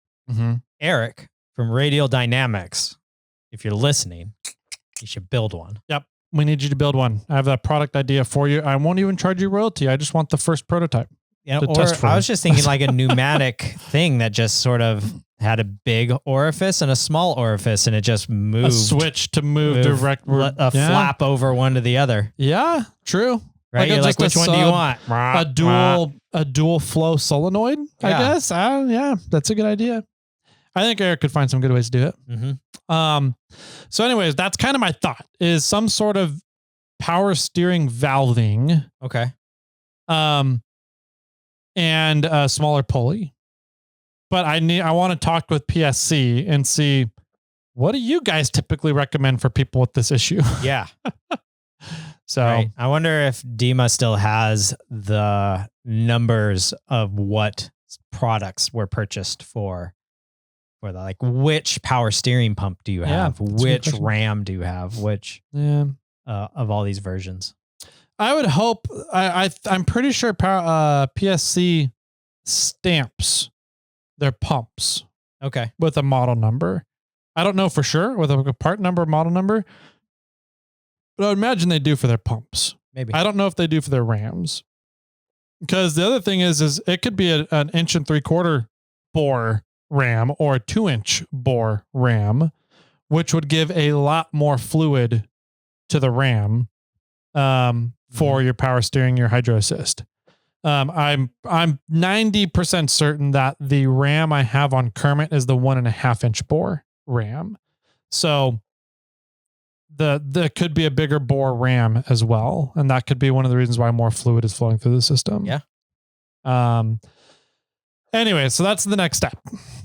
Eric from Radial Dynamics, if you're listening, you should build one. Yep. We need you to build one. I have that product idea for you. I won't even charge you royalty. I just want the first prototype. Yeah, or I was just thinking like a pneumatic thing that just sort of had a big orifice and a small orifice, and it just moved. A switch to move direct. Flap over one to the other. Yeah, true. Right? You're like, which one do you want? A dual flow solenoid, I guess. Yeah, that's a good idea. I think Eric could find some good ways to do it. So anyways, that's kind of my thought, is some sort of power steering valving. Okay. And a smaller pulley. But I want to talk with PSC and see what do you guys typically recommend for people with this issue? Yeah. So Right. I wonder if Dima still has the numbers of what products were purchased for the, like, which power steering pump do you have? that's a good Which question. RAM do you have? Which of all these versions? I would hope. I'm pretty sure PSC stamps their pumps Okay. with a model number. I don't know for sure with a part number, model number, but I would imagine they do for their pumps. Maybe. I don't know if they do for their RAMs. Because the other thing is it could be an 1 3/4 bore RAM or a 2-inch bore RAM, which would give a lot more fluid to the RAM for your power steering, your hydro assist. I'm 90% certain that the RAM I have on Kermit is the 1.5-inch bore RAM. So the could be a bigger bore RAM as well, and that could be one of the reasons why more fluid is flowing through the system. Yeah. Anyway, so that's the next step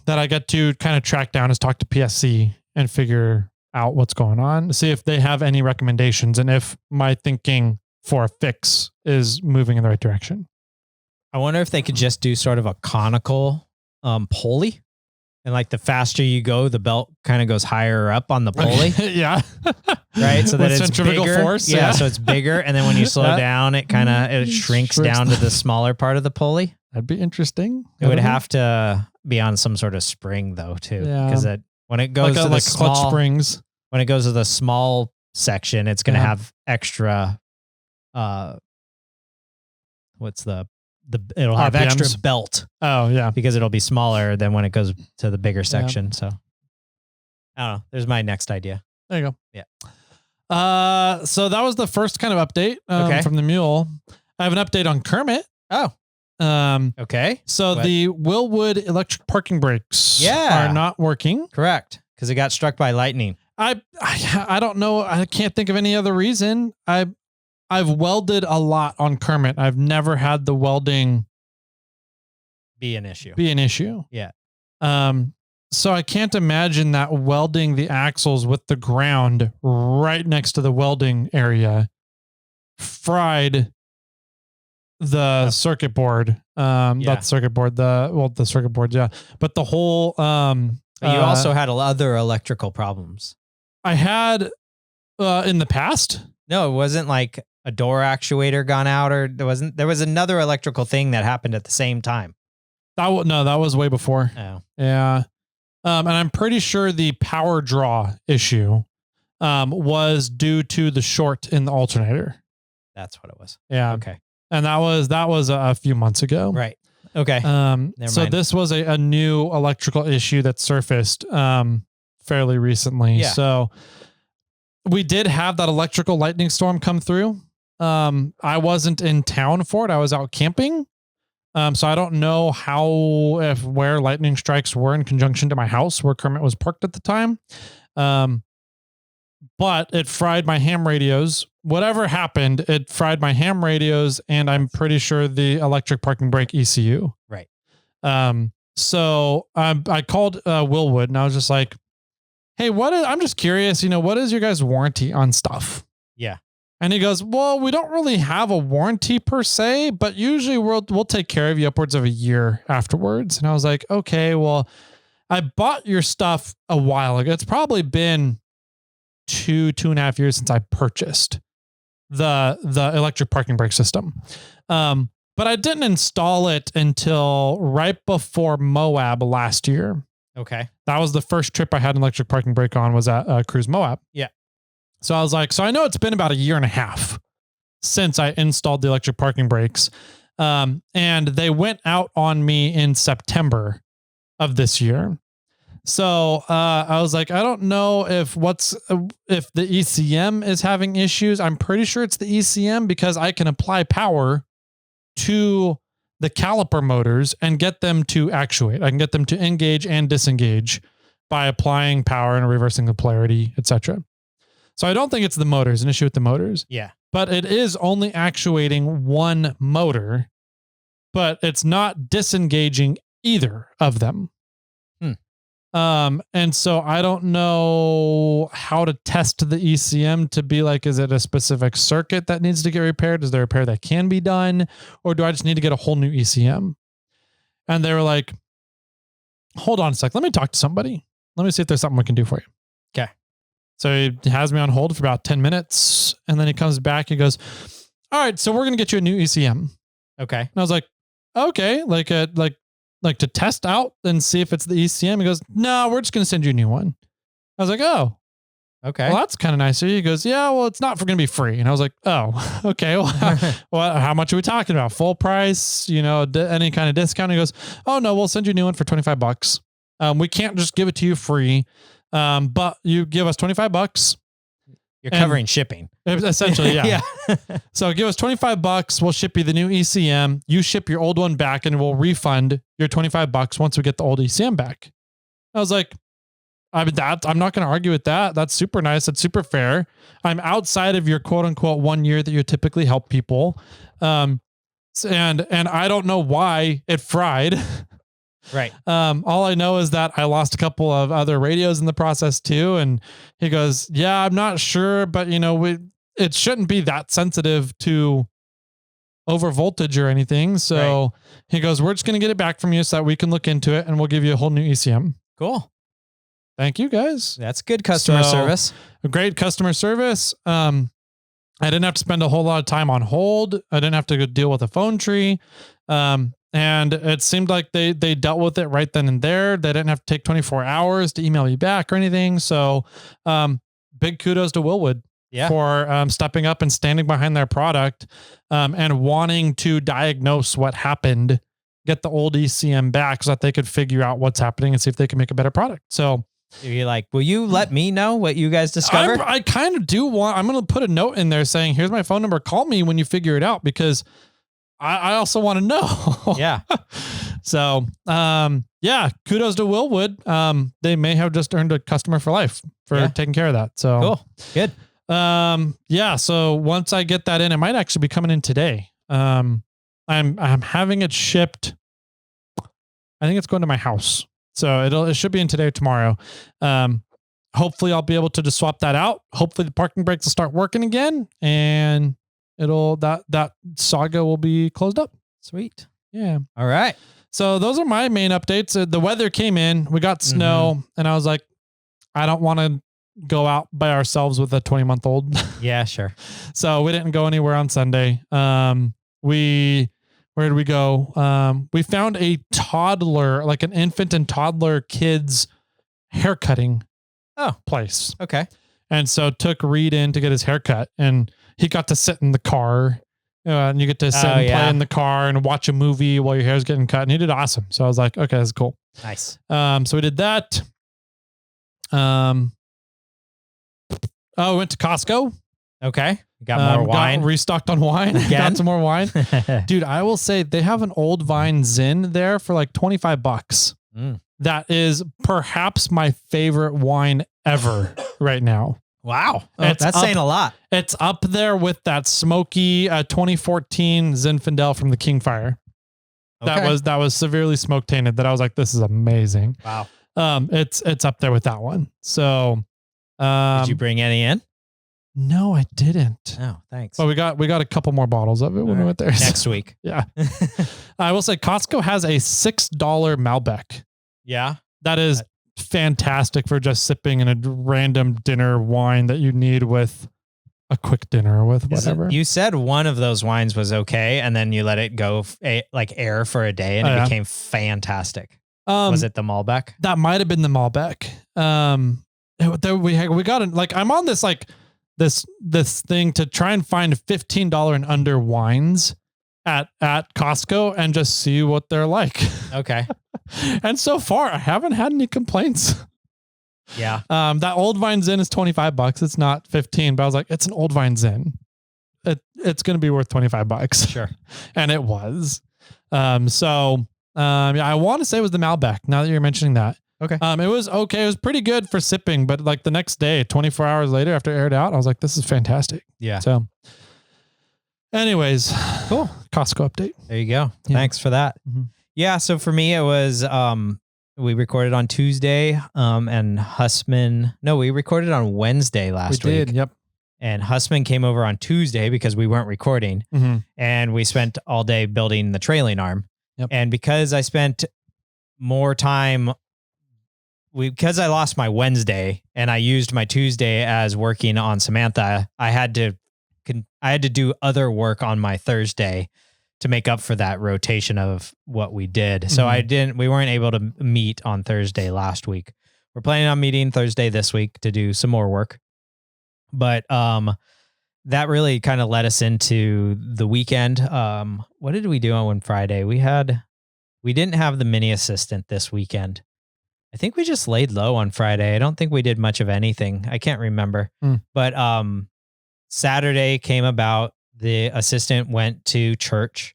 that I get to kind of track down, is talk to PSC and figure out what's going on, see if they have any recommendations and if my thinking for a fix is moving in the right direction. I wonder if they could just do sort of a conical pulley, and like the faster you go, the belt kind of goes higher up on the pulley. Yeah. Right. So that With it's centrifugal bigger. force. Yeah. So it's bigger. And then when you slow down, it kind of, it shrinks down to the smaller part of the pulley. That'd be interesting. It would have to be on some sort of spring though, too. Yeah. Because when it goes to the small clutch springs, when it goes to the small section, it's going to have extra, it'll have RPMs. extra belt. Oh yeah. Because it'll be smaller than when it goes to the bigger section. So I don't know. There's my next idea. There you go. Yeah. So that was the first kind of update Okay. from the Mule. I have an update on Kermit. Oh. Okay. So What? the Willwood electric parking brakes Yeah. are not working. Correct. Because it got struck by lightning. I don't know. I can't think of any other reason. I've welded a lot on Kermit. I've never had the welding Be an issue. Yeah. So I can't imagine that welding the axles with the ground right next to the welding area fried the circuit board. Not the circuit board, the circuit board. Yeah. But the whole, But you also had other electrical problems. I had, in the past. No, it wasn't like a door actuator gone out, or there was another electrical thing that happened at the same time. That was way before. Oh. Yeah. And I'm pretty sure the power draw issue was due to the short in the alternator. That's what it was. Yeah. Okay. And that was a few months ago. Right. Okay. So mind. this was a new electrical issue that surfaced fairly recently. Yeah. So we did have that electrical lightning storm come through. I wasn't in town for it. I was out camping. So I don't know where lightning strikes were in conjunction to my house where Kermit was parked at the time. But it fried my ham radios. Whatever happened, it fried my ham radios, and I'm pretty sure the electric parking brake ECU. Right. So I called Willwood, and I was just like, "Hey, I'm just curious. What is your guys' warranty on stuff?" Yeah. And he goes, "Well, we don't really have a warranty per se, but usually we'll take care of you upwards of a year afterwards." And I was like, "Okay, well, I bought your stuff a while ago. It's probably been 2.5 years since I purchased the electric parking brake system. But I didn't install it until right before Moab last year. Okay. That was the first trip I had an electric parking brake on, was at Cruise Moab. Yeah. So I was like, so I know it's been about 1.5 years since I installed the electric parking brakes. And they went out on me in September of this year. So I was like, I don't know if the ECM is having issues. I'm pretty sure it's the ECM because I can apply power to the caliper motors and get them to actuate. I can get them to engage and disengage by applying power and reversing the polarity, etc. So I don't think it's the motors, an issue with the motors. Yeah. But it is only actuating one motor, but it's not disengaging either of them. And so I don't know how to test the ECM to be like, is it a specific circuit that needs to get repaired? Is there a repair that can be done? Or do I just need to get a whole new ECM? And they were like, hold on a sec. Let me talk to somebody. Let me see if there's something we can do for you. Okay. So he has me on hold for about 10 minutes. And then he comes back. He goes, all right, so we're going to get you a new ECM. Okay. And I was like, okay, like to test out and see if it's the ECM. He goes, no, we're just going to send you a new one. I was like, oh, okay. Well, that's kind of nice. He goes, yeah, well, it's not going to be free. And I was like, oh, okay. Well, how much are we talking about? Full price, any kind of discount? He goes, oh no, we'll send you a new one for $25. We can't just give it to you free. But you give us $25. You're covering shipping. Essentially, yeah. Yeah. So give us $25. We'll ship you the new ECM. You ship your old one back and we'll refund your $25 once we get the old ECM back. I was like, I'm not going to argue with that. That's super nice. That's super fair. I'm outside of your quote unquote 1 year that you typically help people. And I don't know why it fried. Right. All I know is that I lost a couple of other radios in the process too. And he goes, yeah, I'm not sure, but it shouldn't be that sensitive to over voltage or anything. So He goes, we're just going to get it back from you so that we can look into it and we'll give you a whole new ECM. Cool. Thank you guys. That's good customer service. Great customer service. I didn't have to spend a whole lot of time on hold. I didn't have to go deal with a phone tree. And it seemed like they dealt with it right then and there. They didn't have to take 24 hours to email me back or anything. So, big kudos to Willwood for stepping up and standing behind their product, and wanting to diagnose what happened, get the old ECM back so that they could figure out what's happening and see if they can make a better product. So you're like, will you let me know what you guys discovered? I kind of do want, I'm going to put a note in there saying, here's my phone number. Call me when you figure it out, because I also want to know. Yeah. So, kudos to Willwood. They may have just earned a customer for life for taking care of that. So cool. Good. So once I get that in, it might actually be coming in today. I'm having it shipped. I think it's going to my house. So it should be in today or tomorrow. Hopefully I'll be able to just swap that out. Hopefully the parking brakes will start working again, and that saga will be closed up. Sweet. Yeah. All right. So those are my main updates. The weather came in, we got snow, and I was like, I don't want to go out by ourselves with a 20-month-old. Yeah, sure. So we didn't go anywhere on Sunday. Where did we go? We found a toddler, like an infant and toddler kids haircutting place. Okay. And so took Reed in to get his haircut, and he got to sit in the car, and you get to sit and play in the car and watch a movie while your hair's getting cut. And he did awesome. So I was like, okay, that's cool. Nice. So we did that. We went to Costco. Okay. Got more wine. Got restocked on wine. Got some more wine. Dude, I will say they have an Old Vine Zin there for like $25. That is perhaps my favorite wine ever right now. Wow. That's saying a lot. It's up there with that smoky 2014 Zinfandel from the Kingfire. Okay. That was severely smoke tainted, that I was like, this is amazing. Wow. It's up there with that one. So, did you bring any in? No, I didn't. Oh, thanks. But we got a couple more bottles of it when we went there. Next week. Yeah. I will say Costco has a $6 Malbec. Yeah. That is fantastic for just sipping in a random dinner wine that you need with a quick dinner with whatever. You said one of those wines was okay, and then you let it go like air for a day, and it became fantastic. Was it the Malbec? That might have been the Malbec. We got it. Like, I'm on this like this thing to try and find $15 and under wines at Costco and just see what they're like. Okay. And so far I haven't had any complaints. Yeah. That Old Vine Zin is $25. It's not 15, but I was like, it's an Old Vine Zin. It's going to be worth $25. Sure. And it was. I want to say it was the Malbec, now that you're mentioning that. Okay. It was okay. It was pretty good for sipping, but like the next day, 24 hours later after it aired out, I was like, this is fantastic. Yeah. So anyways, cool. Costco update. There you go. Yeah. Thanks for that. Mm-hmm. Yeah. So for me, it was, We recorded on Tuesday, and we recorded on Wednesday last week. We did, yep. And Hussman came over on Tuesday because we weren't recording, and we spent all day building the trailing arm. Yep. And because I spent more time, because I lost my Wednesday and I used my Tuesday as working on Samantha, I had to do other work on my Thursday to make up for that rotation of what we did. So we weren't able to meet on Thursday last week. We're planning on meeting Thursday this week to do some more work. But that really kind of led us into the weekend. What did we do on Friday? We didn't have the mini assistant this weekend. I think we just laid low on Friday. I don't think we did much of anything. I can't remember. But Saturday came about. The assistant went to church.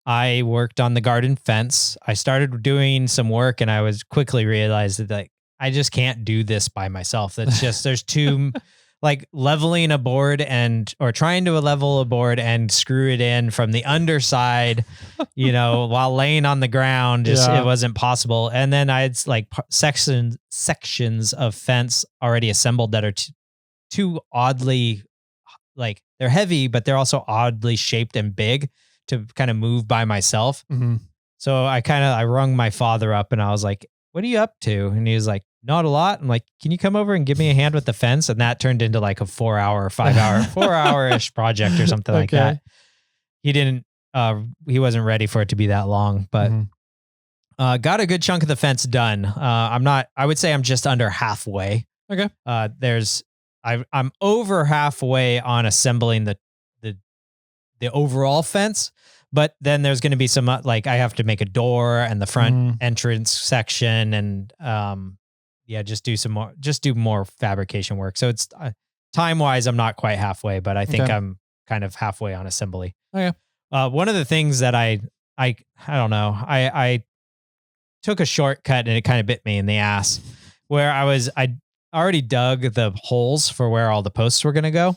I worked on the garden fence. I started doing some work, and I was quickly realized that like I just can't do this by myself. That's just there's too like leveling a board or trying to level a board and screw it in from the underside, while laying on the ground. It wasn't possible. And then I had like sections of fence already assembled that are too oddly, like they're heavy, but they're also oddly shaped and big to kind of move by myself. So I rung my father up and I was like, "What are you up to?" And he was like, "Not a lot." I'm like, "Can you come over and give me a hand with the fence?" And that turned into like a 4-hour-ish project or something like that. He wasn't ready for it to be that long, but got a good chunk of the fence done. I would say I'm just under halfway. Okay. I'm over halfway on assembling the overall fence, but then there's going to be some like I have to make a door and the front entrance section and just do more fabrication work. So it's time wise, I'm not quite halfway, but I think I'm kind of halfway on assembly. Okay. One of the things that I don't know, I took a shortcut and it kind of bit me in the ass where I already dug the holes for where all the posts were going to go.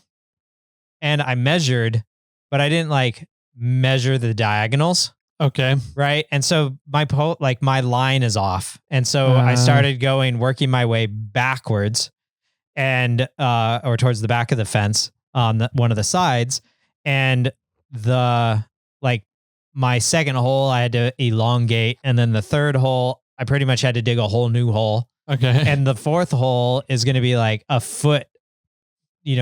And I measured, but I didn't like measure the diagonals. Okay. Right. And so my line is off. And so I started working my way backwards and, or towards the back of the fence on one of the sides. And my second hole, I had to elongate. And then the third hole, I pretty much had to dig a whole new hole. Okay. And the fourth hole is going to be like a foot,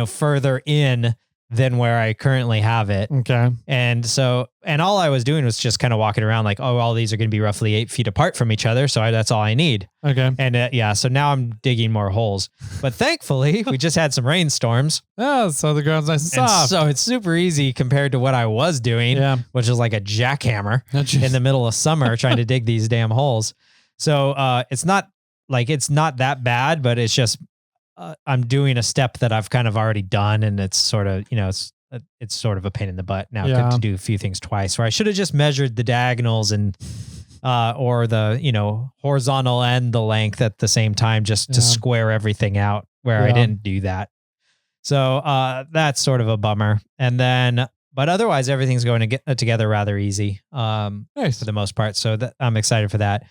further in than where I currently have it. Okay. And all I was doing was just kind of walking around like, oh, all these are going to be roughly 8 feet apart from each other. So that's all I need. Okay. And so now I'm digging more holes, but thankfully we just had some rainstorms. Oh, so the ground's nice and soft. So it's super easy compared to what I was doing, which is like a jackhammer in the middle of summer trying to dig these damn holes. So it's not that bad, but it's just, I'm doing a step that I've kind of already done, and it's sort of, it's sort of a pain in the butt now to do a few things twice. Where I should have just measured the diagonals and or the horizontal and the length at the same time, just to square everything out. Where I didn't do that, so that's sort of a bummer. And then, but otherwise, everything's going to get together rather easy, nice for the most part. So I'm excited for that.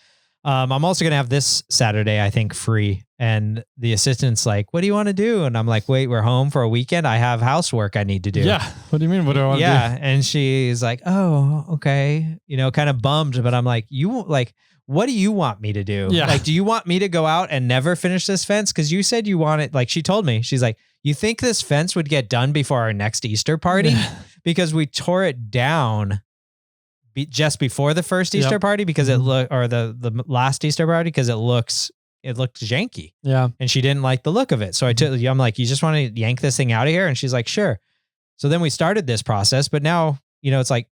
I'm also going to have this Saturday, I think, free. And the assistant's like, "What do you want to do?" And I'm like, "Wait, we're home for a weekend. I have housework I need to do." Yeah. What do you mean? What do I want to do? Yeah. And she's like, "Oh, okay." Kind of bummed. But I'm like, what do you want me to do? Yeah. Like, do you want me to go out and never finish this fence? Because you said you want it. Like, she told me, she's like, "You think this fence would get done before our next Easter party?" Because we tore it down just before the first Easter party because it or the last Easter party because it looked janky. Yeah. And she didn't like the look of it. So I'm like, "You just want to yank this thing out of here?" And she's like, "Sure." So then we started this process, but now, it's like,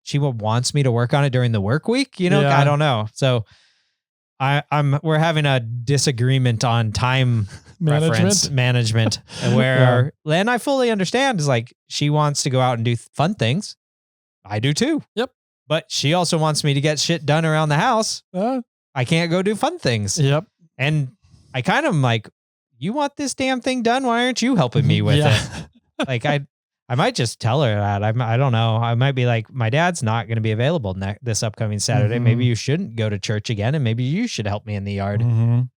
she wants me to work on it during the work week. I don't know. So we're having a disagreement on time management where, and I fully understand, is like, she wants to go out and do fun things. I do too. Yep. But she also wants me to get shit done around the house. I can't go do fun things. Yep. And I kind of am like, "You want this damn thing done? Why aren't you helping me with it?" Like, I I might just tell her that. I don't know. I might be like, my dad's not going to be available this upcoming Saturday. Mhm. Maybe you shouldn't go to church again, and maybe you should help me in the yard. Mhm.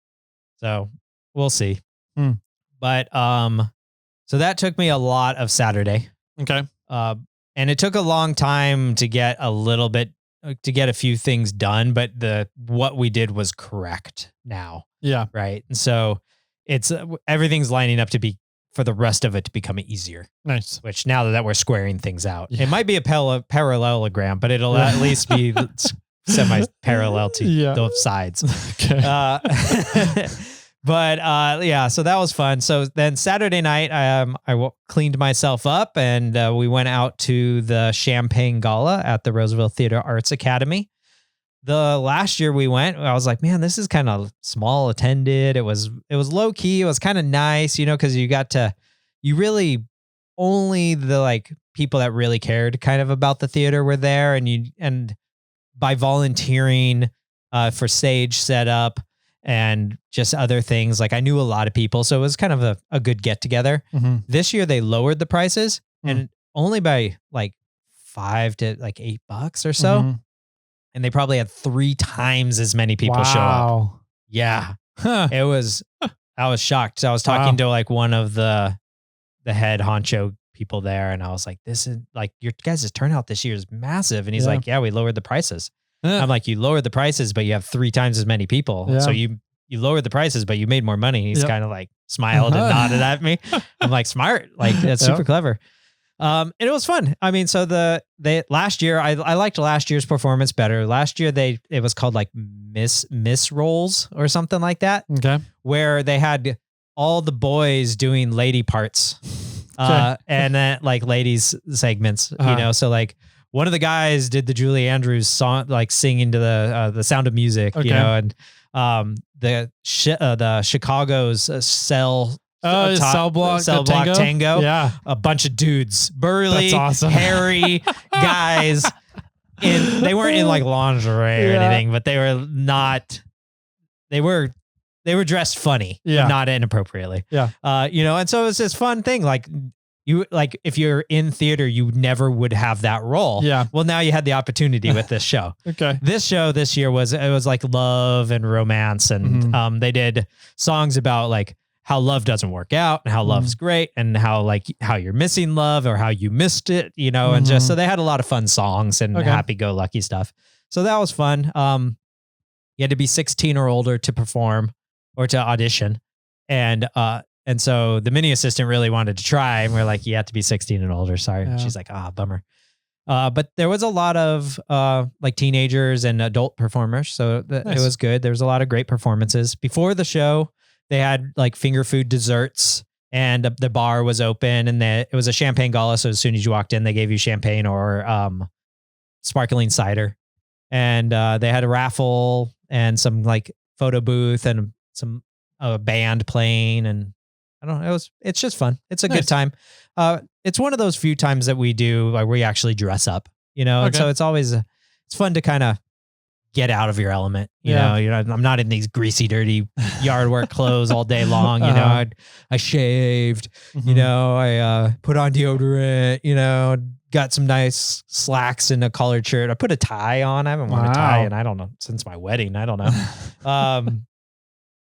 So we'll see. Hmm. But so that took me a lot of Saturday. Okay. And it took a long time to get a few things done, but what we did was correct now. Yeah. Right. And so it's everything's lining up to be for the rest of it to become easier. Nice. Which now that we're squaring things out, Yeah. it might be a parallelogram, but it'll at least be semi-parallel to the sides. Okay. But yeah, so that was fun. So then Saturday night, I cleaned myself up and we went out to the Champagne Gala at the Roseville Theater Arts Academy. The last year we went, I was like, man, this is kind of small attended. It was low key. It was kind of nice, because you really only the like people that really cared kind of about the theater were there, and by volunteering for stage setup and just other things, like I knew a lot of people, so it was kind of a good get together. Mm-hmm. This year they lowered the prices and only by like $5 to like $8 or so. Mm-hmm. And they probably had 3 times as many people show up. Yeah. Huh. I was shocked. I was talking to like one of the head honcho people there, and I was like, this is like, your guys' turnout this year is massive. And he's like, yeah, we lowered the prices. I'm like, you lowered the prices, but you have 3 times as many people. Yeah. So you lowered the prices, but you made more money. He's kind of like smiled and nodded at me. I'm like, smart. Like, that's super clever. And it was fun. I mean, so last year, I liked last year's performance better. Last year, it was called like Miss Rolls or something like that. Okay. Where they had all the boys doing lady parts, and then like ladies segments, so like one of the guys did the Julie Andrews song, like singing to the Sound of Music, and the Chicago's Cell Block Tango. Yeah. A bunch of dudes, burly, awesome. Hairy guys. They weren't in like lingerie or anything, but they were dressed funny, but not inappropriately. Yeah. And so it's this fun thing. Like if you're in theater, you never would have that role. Yeah. Well, now you had the opportunity with this show. Okay. This show this year was like love and romance, and they did songs about like how love doesn't work out and how love's great and how you're missing love or how you missed it, and just, so they had a lot of fun songs and happy-go-lucky stuff. So that was fun. You had to be 16 or older to perform or to audition. And so the mini assistant really wanted to try, and we're like, you have to be 16 and older. Sorry. Yeah. She's like, bummer. But there was a lot of like teenagers and adult performers. So it was good. There was a lot of great performances. Before the show, they had like finger food desserts, and the bar was open, and it was a champagne gala. So as soon as you walked in, they gave you champagne or sparkling cider. And they had a raffle and some like photo booth and some band playing, and I don't know. It's just fun. It's a good time. It's one of those few times that we do where we actually dress up, and so it's always, it's fun to kind of get out of your element. You know, I'm not in these greasy, dirty yard work clothes all day long. I shaved, I put on deodorant, got some nice slacks and a collared shirt. I put a tie on. I haven't worn a tie in, I don't know, since my wedding. I don't know.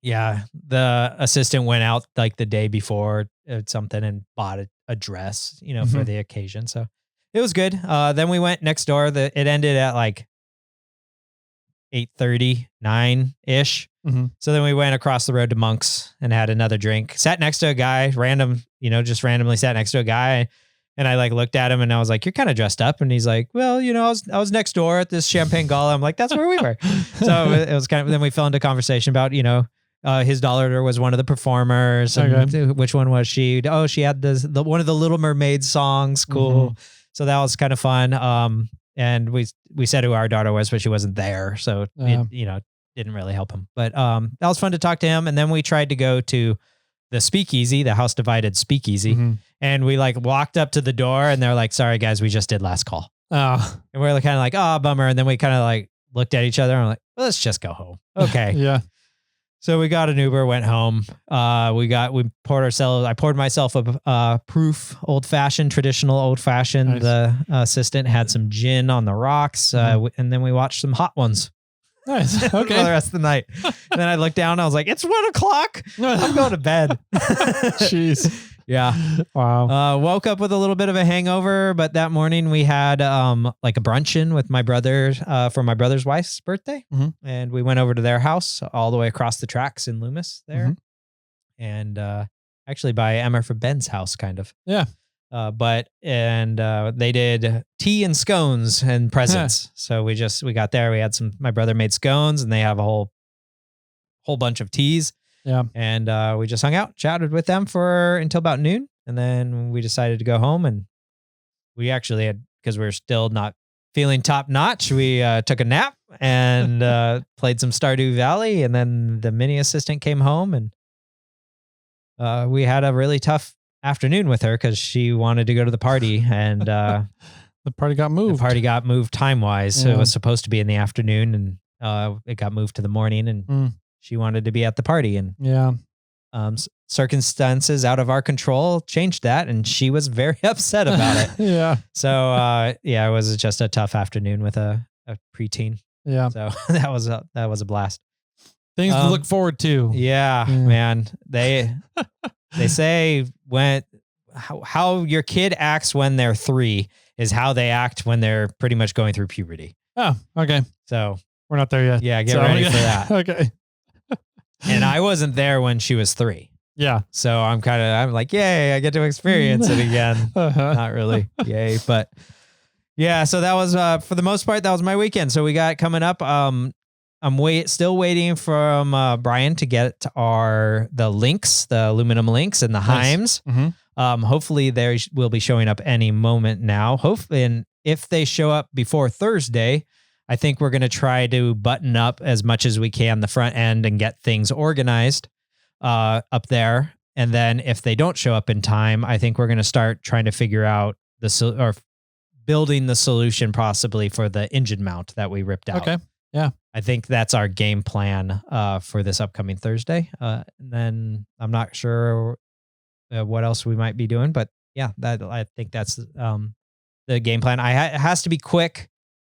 Yeah, the assistant went out like the day before something and bought a dress, for the occasion. So it was good. Then we went next door. It ended at like 8:30, 9-ish. So then we went across the road to Monk's and had another drink. Sat next to a guy, just randomly sat next to a guy. And I like looked at him and I was like, you're kind of dressed up. And he's like, well, I was next door at this champagne gala. I'm like, that's where we were. So it was kind of, then we fell into conversation about, his daughter was one of the performers. And which one was she? Oh, she had the one of the Little Mermaid songs. Cool. So that was kind of fun. And we said who our daughter was, but she wasn't there. So it, didn't really help him. But that was fun to talk to him. And then we tried to go to the speakeasy, the House Divided speakeasy. And we like walked up to the door and they're like, sorry guys, we just did last call. Oh. And we're kind of like, bummer. And then we kind of like looked at each other and we're like, well, let's just go home. Okay. Yeah. So we got an Uber, went home. I poured myself a proof traditional old fashioned. Nice. The assistant had some gin on the rocks. And then we watched some Hot Ones. Nice. For Okay. the rest of the night. And then I looked down. I was like, it's 1 o'clock. I'm going to bed. Jeez. Yeah. Wow. Woke up with a little bit of a hangover, but that morning we had like a brunch-in with my brother for my brother's wife's birthday. And we went over to their house all the way across the tracks in Loomis there. And actually by Emma for Ben's house, kind of. Yeah. They did tea and scones and presents. So we got there. We had my brother made scones and they have a whole bunch of teas. Yeah. And we just hung out, chatted with them until about noon. And then we decided to go home. And we actually because we were still not feeling top notch, we took a nap and played some Stardew Valley. And then the mini assistant came home and we had a really tough afternoon with her because she wanted to go to the party. And the party got moved. The party got moved time-wise. So it was supposed to be in the afternoon and it got moved to the morning. And she wanted to be at the party, and circumstances out of our control changed that, and she was very upset about it. Yeah. So it was just a tough afternoon with a preteen. Yeah. So that was a blast. Things to look forward to. Yeah, man. They say how your kid acts when they're 3 is how they act when they're pretty much going through puberty. Oh, okay. So we're not there yet. Yeah, get ready for that. Okay. And I wasn't there when she was 3. Yeah. So I'm like, yay, I get to experience it again. Not really. Yay. But yeah, so that was, for the most part, that was my weekend. So we got coming up. I'm still waiting from Brian to get the links, the aluminum links and the Heims. Hopefully they will be showing up any moment now. Hopefully, and if they show up before Thursday, I think we're going to try to button up as much as we can the front end and get things organized up there. And then if they don't show up in time, I think we're going to start trying to figure out building the solution possibly for the engine mount that we ripped out. Okay. Yeah. I think that's our game plan for this upcoming Thursday. And then I'm not sure what else we might be doing, but yeah, I think that's the game plan. It has to be quick,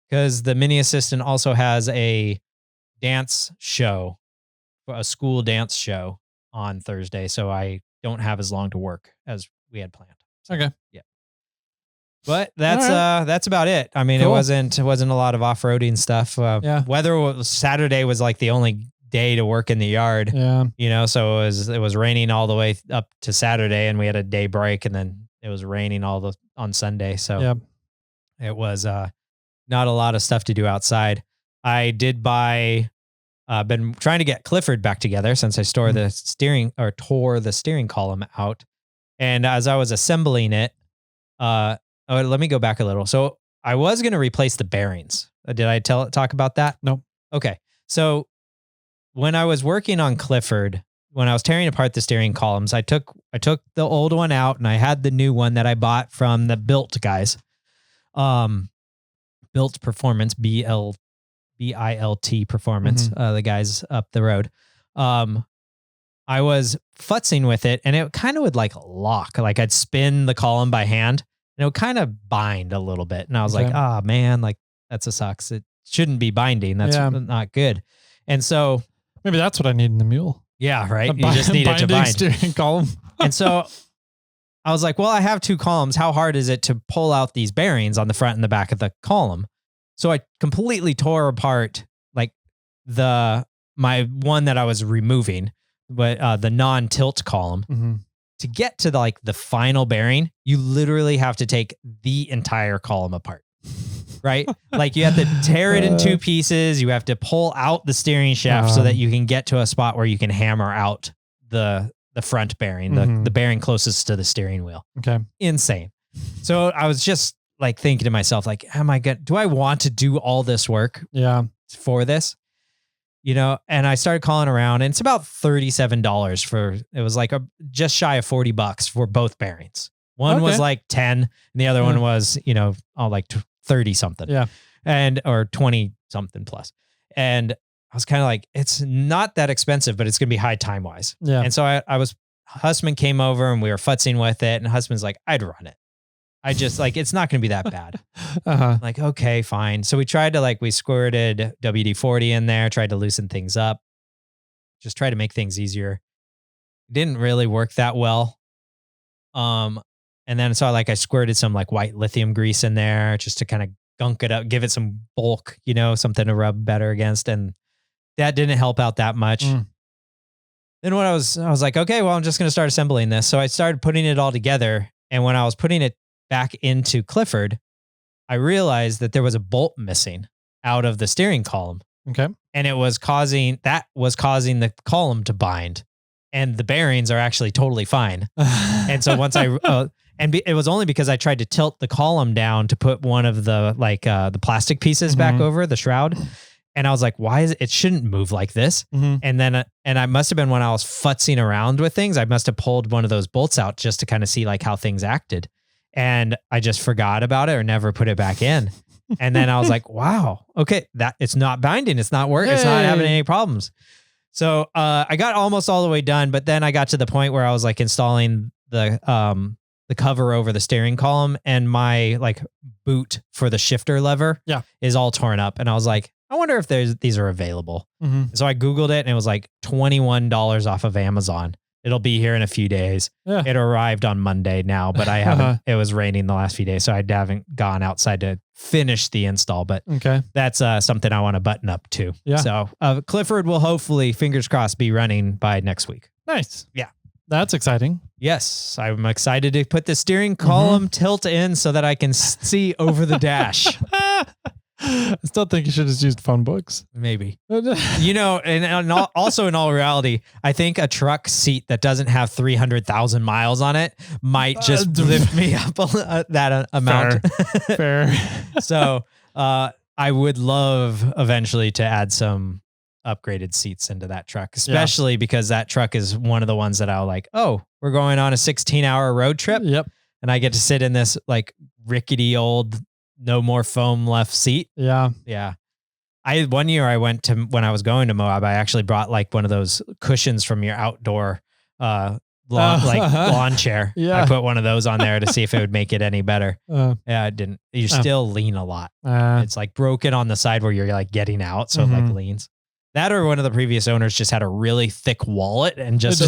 because the mini assistant also has a dance show, a school dance show on Thursday. So I don't have as long to work as we had planned. So, okay. Yeah. But that's about it. I mean, cool. It wasn't a lot of off-roading stuff. Saturday was like the only day to work in the yard. Yeah. So it was raining all the way up to Saturday, and we had a day break, and then it was raining on Sunday. So it was not a lot of stuff to do outside. I did buy, been trying to get Clifford back together since I tore the steering column out. And as I was assembling it, let me go back a little. So I was going to replace the bearings. Did I talk about that? No. Okay. So when I was working on Clifford, when I was tearing apart the steering columns, I took the old one out and I had the new one that I bought from the Built guys. Built Performance, BILT Performance, the guys up the road. I was futzing with it and it kind of would like lock, like I'd spin the column by hand and it would kind of bind a little bit. And I was like, man, like that's a sucks. It shouldn't be binding. That's not good. And so maybe that's what I need in the Mule. Yeah, right. You just need it to bind. Steering column. And so I was like, well, I have 2 columns. How hard is it to pull out these bearings on the front and the back of the column? So I completely tore apart like my one that I was removing, but the non-tilt column. To get to the final bearing, you literally have to take the entire column apart. Right? Like you have to tear it in 2 pieces. You have to pull out the steering shaft so that you can get to a spot where you can hammer out the front bearing, the bearing closest to the steering wheel. Okay. Insane. So I was just like thinking to myself, like, do I want to do all this work for this? And I started calling around, and it's about $37 it was like just shy of $40 for both bearings. One was like 10 and the other one was, like 30 something. Yeah. Or 20 something plus. And I was kind of like, it's not that expensive, but it's going to be high time wise. Yeah. And so husband came over and we were futzing with it. And husband's like, I'd run it. I just like, it's not going to be that bad. Like, okay, fine. So we tried to we squirted WD-40 in there, tried to loosen things up, just try to make things easier. Didn't really work that well. And then so I squirted some white lithium grease in there just to kind of gunk it up, give it some bulk, something to rub better against. And that didn't help out that much. Then I was like, okay, well, I'm just going to start assembling this. So I started putting it all together. And when I was putting it back into Clifford, I realized that there was a bolt missing out of the steering column. Okay. And it was causing the column to bind, and the bearings are actually totally fine. And so once it was only because I tried to tilt the column down to put one of the the plastic pieces back over the shroud. And I was like, why is it shouldn't move like this? And then, and I must've been when I was futzing around with things, I must've pulled one of those bolts out just to kind of see how things acted. And I just forgot about it or never put it back in. And then I was like, wow, okay, that it's not binding. It's not working. It's not having any problems. So I got almost all the way done, but then I got to the point where I was installing the cover over the steering column, and my boot for the shifter lever is all torn up. And I was like, I wonder if these are available. So I Googled it and it was $21 off of Amazon. It'll be here in a few days. Yeah. It arrived on Monday now, but I haven't, it was raining the last few days. So I haven't gone outside to finish the install, but that's something I want to button up too. Yeah. So Clifford will hopefully, fingers crossed, be running by next week. Nice. Yeah. That's exciting. Yes. I'm excited to put the steering column tilt in so that I can see over the dash. I still think you should have used phone books. Maybe. And also in all reality, I think a truck seat that doesn't have 300,000 miles on it might just lift me up that amount. Fair. So I would love eventually to add some upgraded seats into that truck, especially because that truck is one of the ones that I'll we're going on a 16-hour road trip. Yep. And I get to sit in this rickety old no more foam left seat. Yeah. Yeah. One year when I was going to Moab, I actually brought one of those cushions from your outdoor lawn chair. Yeah. I put one of those on there to see if it would make it any better. Yeah, it didn't. You still lean a lot. It's broken on the side where you're getting out. So it leans. That or one of the previous owners just had a really thick wallet and just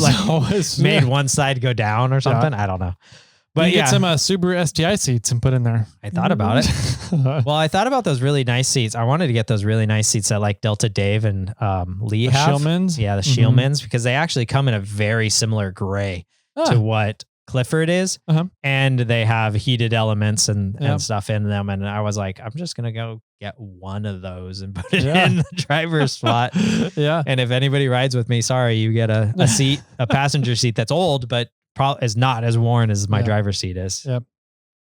made one side go down or something. Yeah. I don't know. But get some Subaru STI seats and put in there. I thought about it. Well, I thought about those really nice seats. I wanted to get those really nice seats that Delta Dave and Lee have. Scheelmans? Yeah, the Scheelmans, because they actually come in a very similar gray to what Clifford is. And they have heated elements and stuff in them. And I was like, I'm just going to go get one of those and put it in the driver's spot. Yeah. And if anybody rides with me, sorry, you get a seat, a passenger seat that's old, but is not as worn as my driver's seat is. Yep.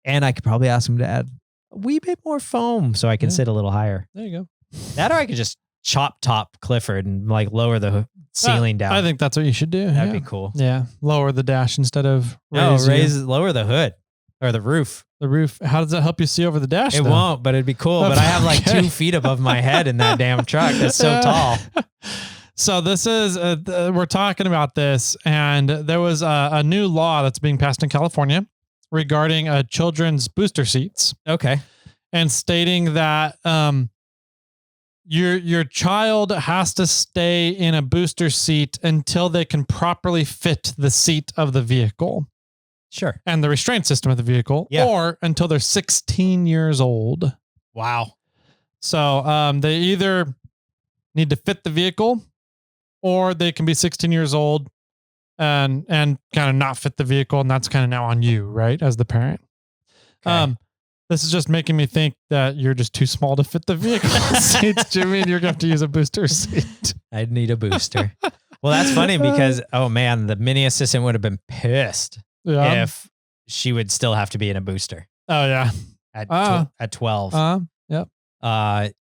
And I could probably ask him to add a wee bit more foam so I can sit a little higher. There you go. That or I could just chop top Clifford and lower the ceiling down. I think that's what you should do. That'd be cool. Yeah. Lower the dash instead of lower the hood or the roof. The roof. How does that help you see over the dash? It won't, but it'd be cool. But I have 2 feet above my head in that damn truck. That's so tall. So this is, we're talking about this, and there was a new law that's being passed in California regarding children's booster seats. Okay. And stating that your child has to stay in a booster seat until they can properly fit the seat of the vehicle. Sure. And the restraint system of the vehicle, or until they're 16 years old. Wow. So they either need to fit the vehicle, or they can be 16 years old and kind of not fit the vehicle. And that's kind of now on you, right? As the parent. Okay. This is just making me think that you're just too small to fit the vehicle seats, Jimmy, and you're going to have to use a booster seat. I'd need a booster. Well, that's funny because, oh man, the mini assistant would have been pissed if she would still have to be in a booster. Oh yeah. At 12. Yep.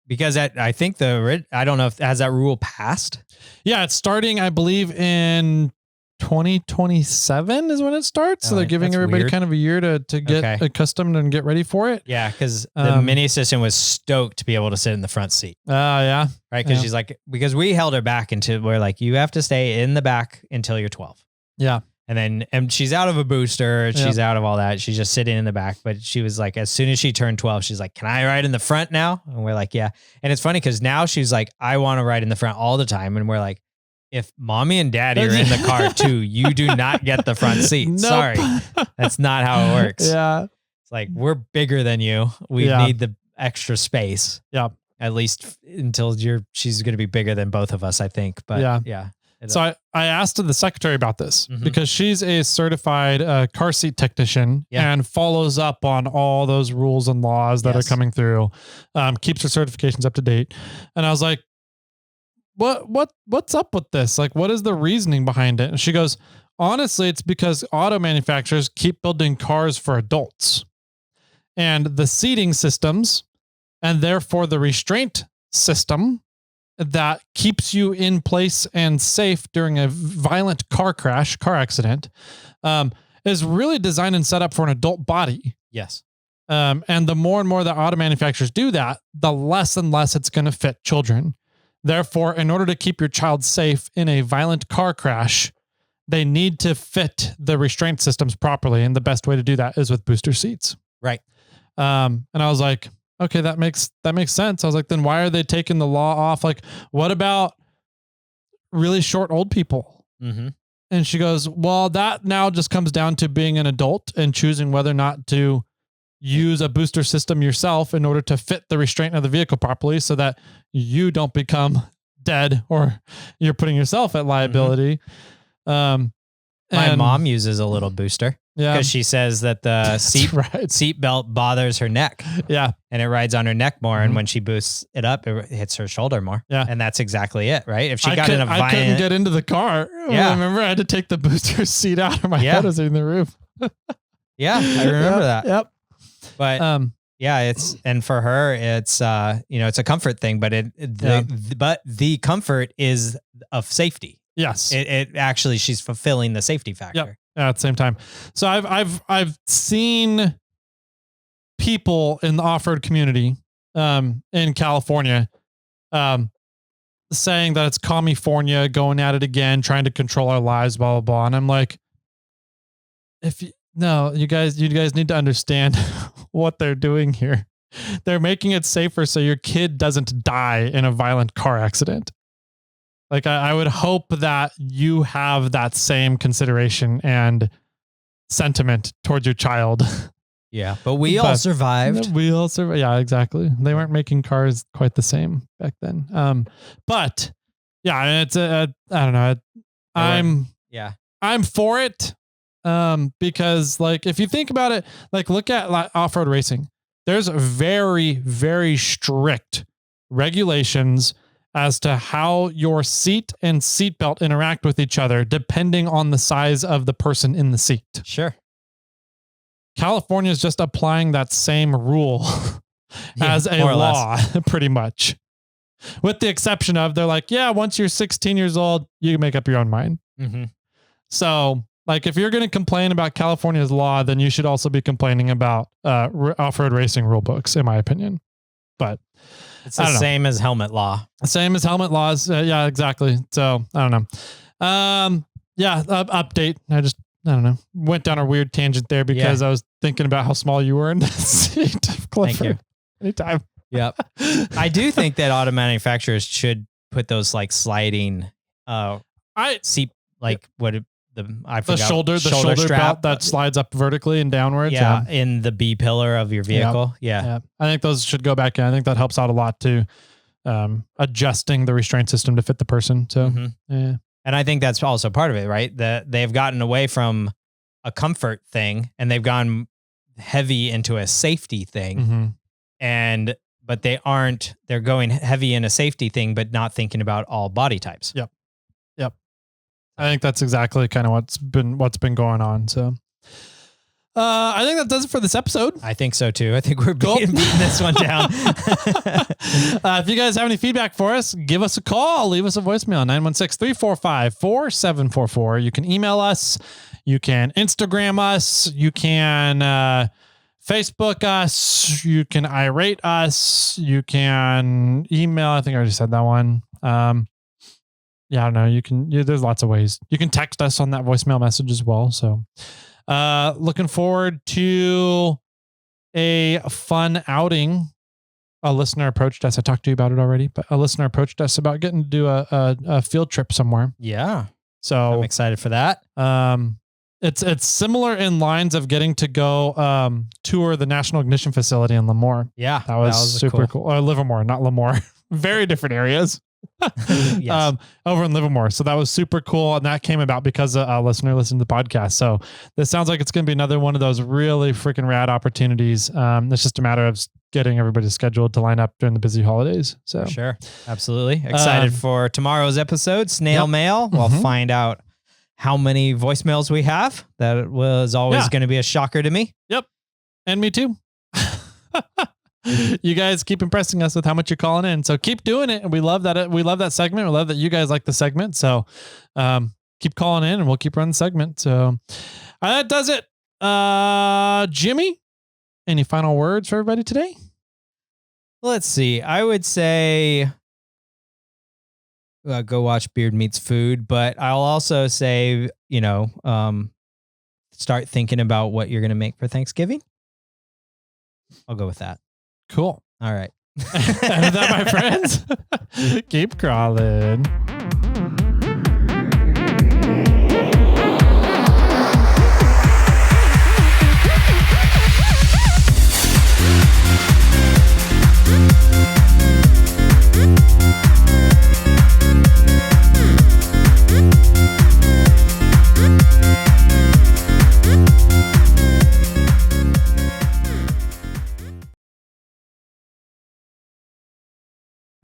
Because I think I don't know if has that rule passed. Yeah, it's starting, I believe, in 2027 is when it starts. So they're giving everybody weird. kind of a year to get accustomed and get ready for it. Yeah, because the mini assistant was stoked to be able to sit in the front seat. Yeah. Right, because she's like, because we held her back until we're like, you have to stay in the back until you're 12. Yeah. And she's out of a booster. She's out of all that. She's just sitting in the back. But she was like, as soon as she turned 12, she's like, can I ride in the front now? And we're like, yeah. And it's funny because now she's like, I want to ride in the front all the time. And we're like, if mommy and daddy are in the car too, you do not get the front seat. Nope. Sorry. That's not how it works. Yeah. It's like, we're bigger than you. We need the extra space. Yeah. At least until she's going to be bigger than both of us, I think. But yeah. So I asked the secretary about this because she's a certified car seat technician and follows up on all those rules and laws that are coming through, keeps her certifications up to date. And I was like, what's up with this? Like, what is the reasoning behind it? And she goes, honestly, it's because auto manufacturers keep building cars for adults, and the seating systems and therefore the restraint system that keeps you in place and safe during a violent car accident, is really designed and set up for an adult body. Yes. And the more and more that auto manufacturers do that, the less and less it's going to fit children. Therefore, in order to keep your child safe in a violent car crash, they need to fit the restraint systems properly. And the best way to do that is with booster seats. Right. And I was like, okay, that makes sense. I was like, then why are they taking the law off? Like, what about really short old people? Mm-hmm. And she goes, well, that now just comes down to being an adult and choosing whether or not to use a booster system yourself in order to fit the restraint of the vehicle properly so that you don't become dead or you're putting yourself at liability. My mom uses a little booster. Yeah. Because she says that the seat belt bothers her neck. Yeah. And it rides on her neck more. And when she boosts it up, it hits her shoulder more. Yeah. And that's exactly it, right? If she got in a violent... I couldn't get into the car. Yeah. I remember I had to take the booster seat out or my head was in the roof. Yeah, I remember that. Yep. But and for her, it's it's a comfort thing, but but the comfort is of safety. Yes. It actually, she's fulfilling the safety factor. Yep. At the same time. So I've seen people in the off-road community in California saying that it's California going at it again, trying to control our lives, blah, blah, blah. And I'm like, you guys need to understand what they're doing here. They're making it safer so your kid doesn't die in a violent car accident. Like, I would hope that you have that same consideration and sentiment towards your child. Yeah. But we all survived. Yeah, exactly. They weren't making cars quite the same back then. But yeah, it's I don't know. I'm for it. Because like, if you think about it, like look at like off-road racing, there's very, very strict regulations as to how your seat and seatbelt interact with each other, depending on the size of the person in the seat. Sure. California is just applying that same rule as a law, pretty much. With the exception of, they're like, yeah, once you're 16 years old, you can make up your own mind. Mm-hmm. So, like, if you're going to complain about California's law, then you should also be complaining about off-road racing rule books, in my opinion. But it's the same as helmet law. Same as helmet laws. Yeah, exactly. So I don't know. Update. I don't know. Went down a weird tangent there because I was thinking about how small you were in the seat. Thank you. Anytime. Yep. I do think that auto manufacturers should put those like sliding seat, like the shoulder strap belt that slides up vertically and downwards. Yeah, in the B pillar of your vehicle. Yeah. I think those should go back in. I think that helps out a lot too, adjusting the restraint system to fit the person. So, and I think that's also part of it, right? That they've gotten away from a comfort thing and they've gone heavy into a safety thing. Mm-hmm. But they're going heavy in a safety thing, but not thinking about all body types. Yep. I think that's exactly kind of what's been going on. So, I think that does it for this episode. I think so too. I think we're beating this one down. If you guys have any feedback for us, give us a call. Leave us a voicemail, 916-345-4744. You can email us. You can Instagram us. You can Facebook us. You can irate us. You can email. I think I already said that one. Yeah, I don't know. You can. There's lots of ways. You can text us on that voicemail message as well. So, looking forward to a fun outing. A listener approached us. I talked to you about it already, but a listener approached us about getting to do a field trip somewhere. Yeah. So I'm excited for that. It's similar in lines of getting to go tour the National Ignition Facility in Lemoore. Yeah, that was super cool. Or Livermore, not Lemoore. Very different areas. Yes. Over in Livermore. So that was super cool. And that came about because a listener listened to the podcast. So this sounds like it's going to be another one of those really freaking rad opportunities. It's just a matter of getting everybody scheduled to line up during the busy holidays. So for sure. Absolutely. Excited for tomorrow's episode, Snail Mail. We'll find out how many voicemails we have. That was always going to be a shocker to me. Yep. And me too. You guys keep impressing us with how much you're calling in. So keep doing it. And we love that. We love that segment. We love that you guys like the segment. So keep calling in and we'll keep running the segment. So that does it. Jimmy, any final words for everybody today? Let's see. I would say go watch Beard Meets Food, but I'll also say, start thinking about what you're going to make for Thanksgiving. I'll go with that. Cool. All right. And with that, my friends, keep crawling.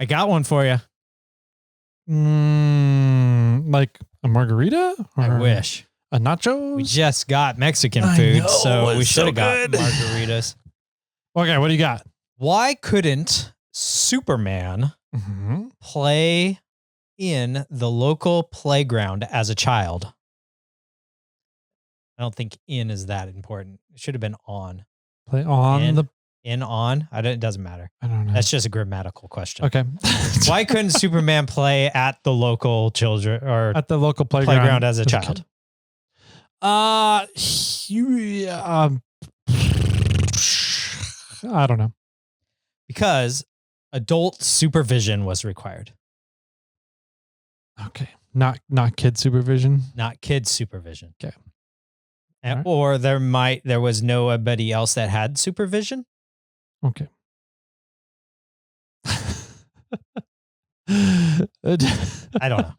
I got one for you. Like a margarita? Or I wish. A nacho? We just got Mexican food, so we should have got margaritas. Okay, what do you got? Why couldn't Superman play in the local playground as a child? I don't think in is that important. It should have been on. Play on on? It doesn't matter. I don't know. That's just a grammatical question. Okay. Why couldn't Superman play at the local children or at the local playground as a child? I don't know. Because adult supervision was required. Okay. Not kid supervision. Not kid supervision. Okay. And, or there was nobody else that had supervision. Okay. I don't know.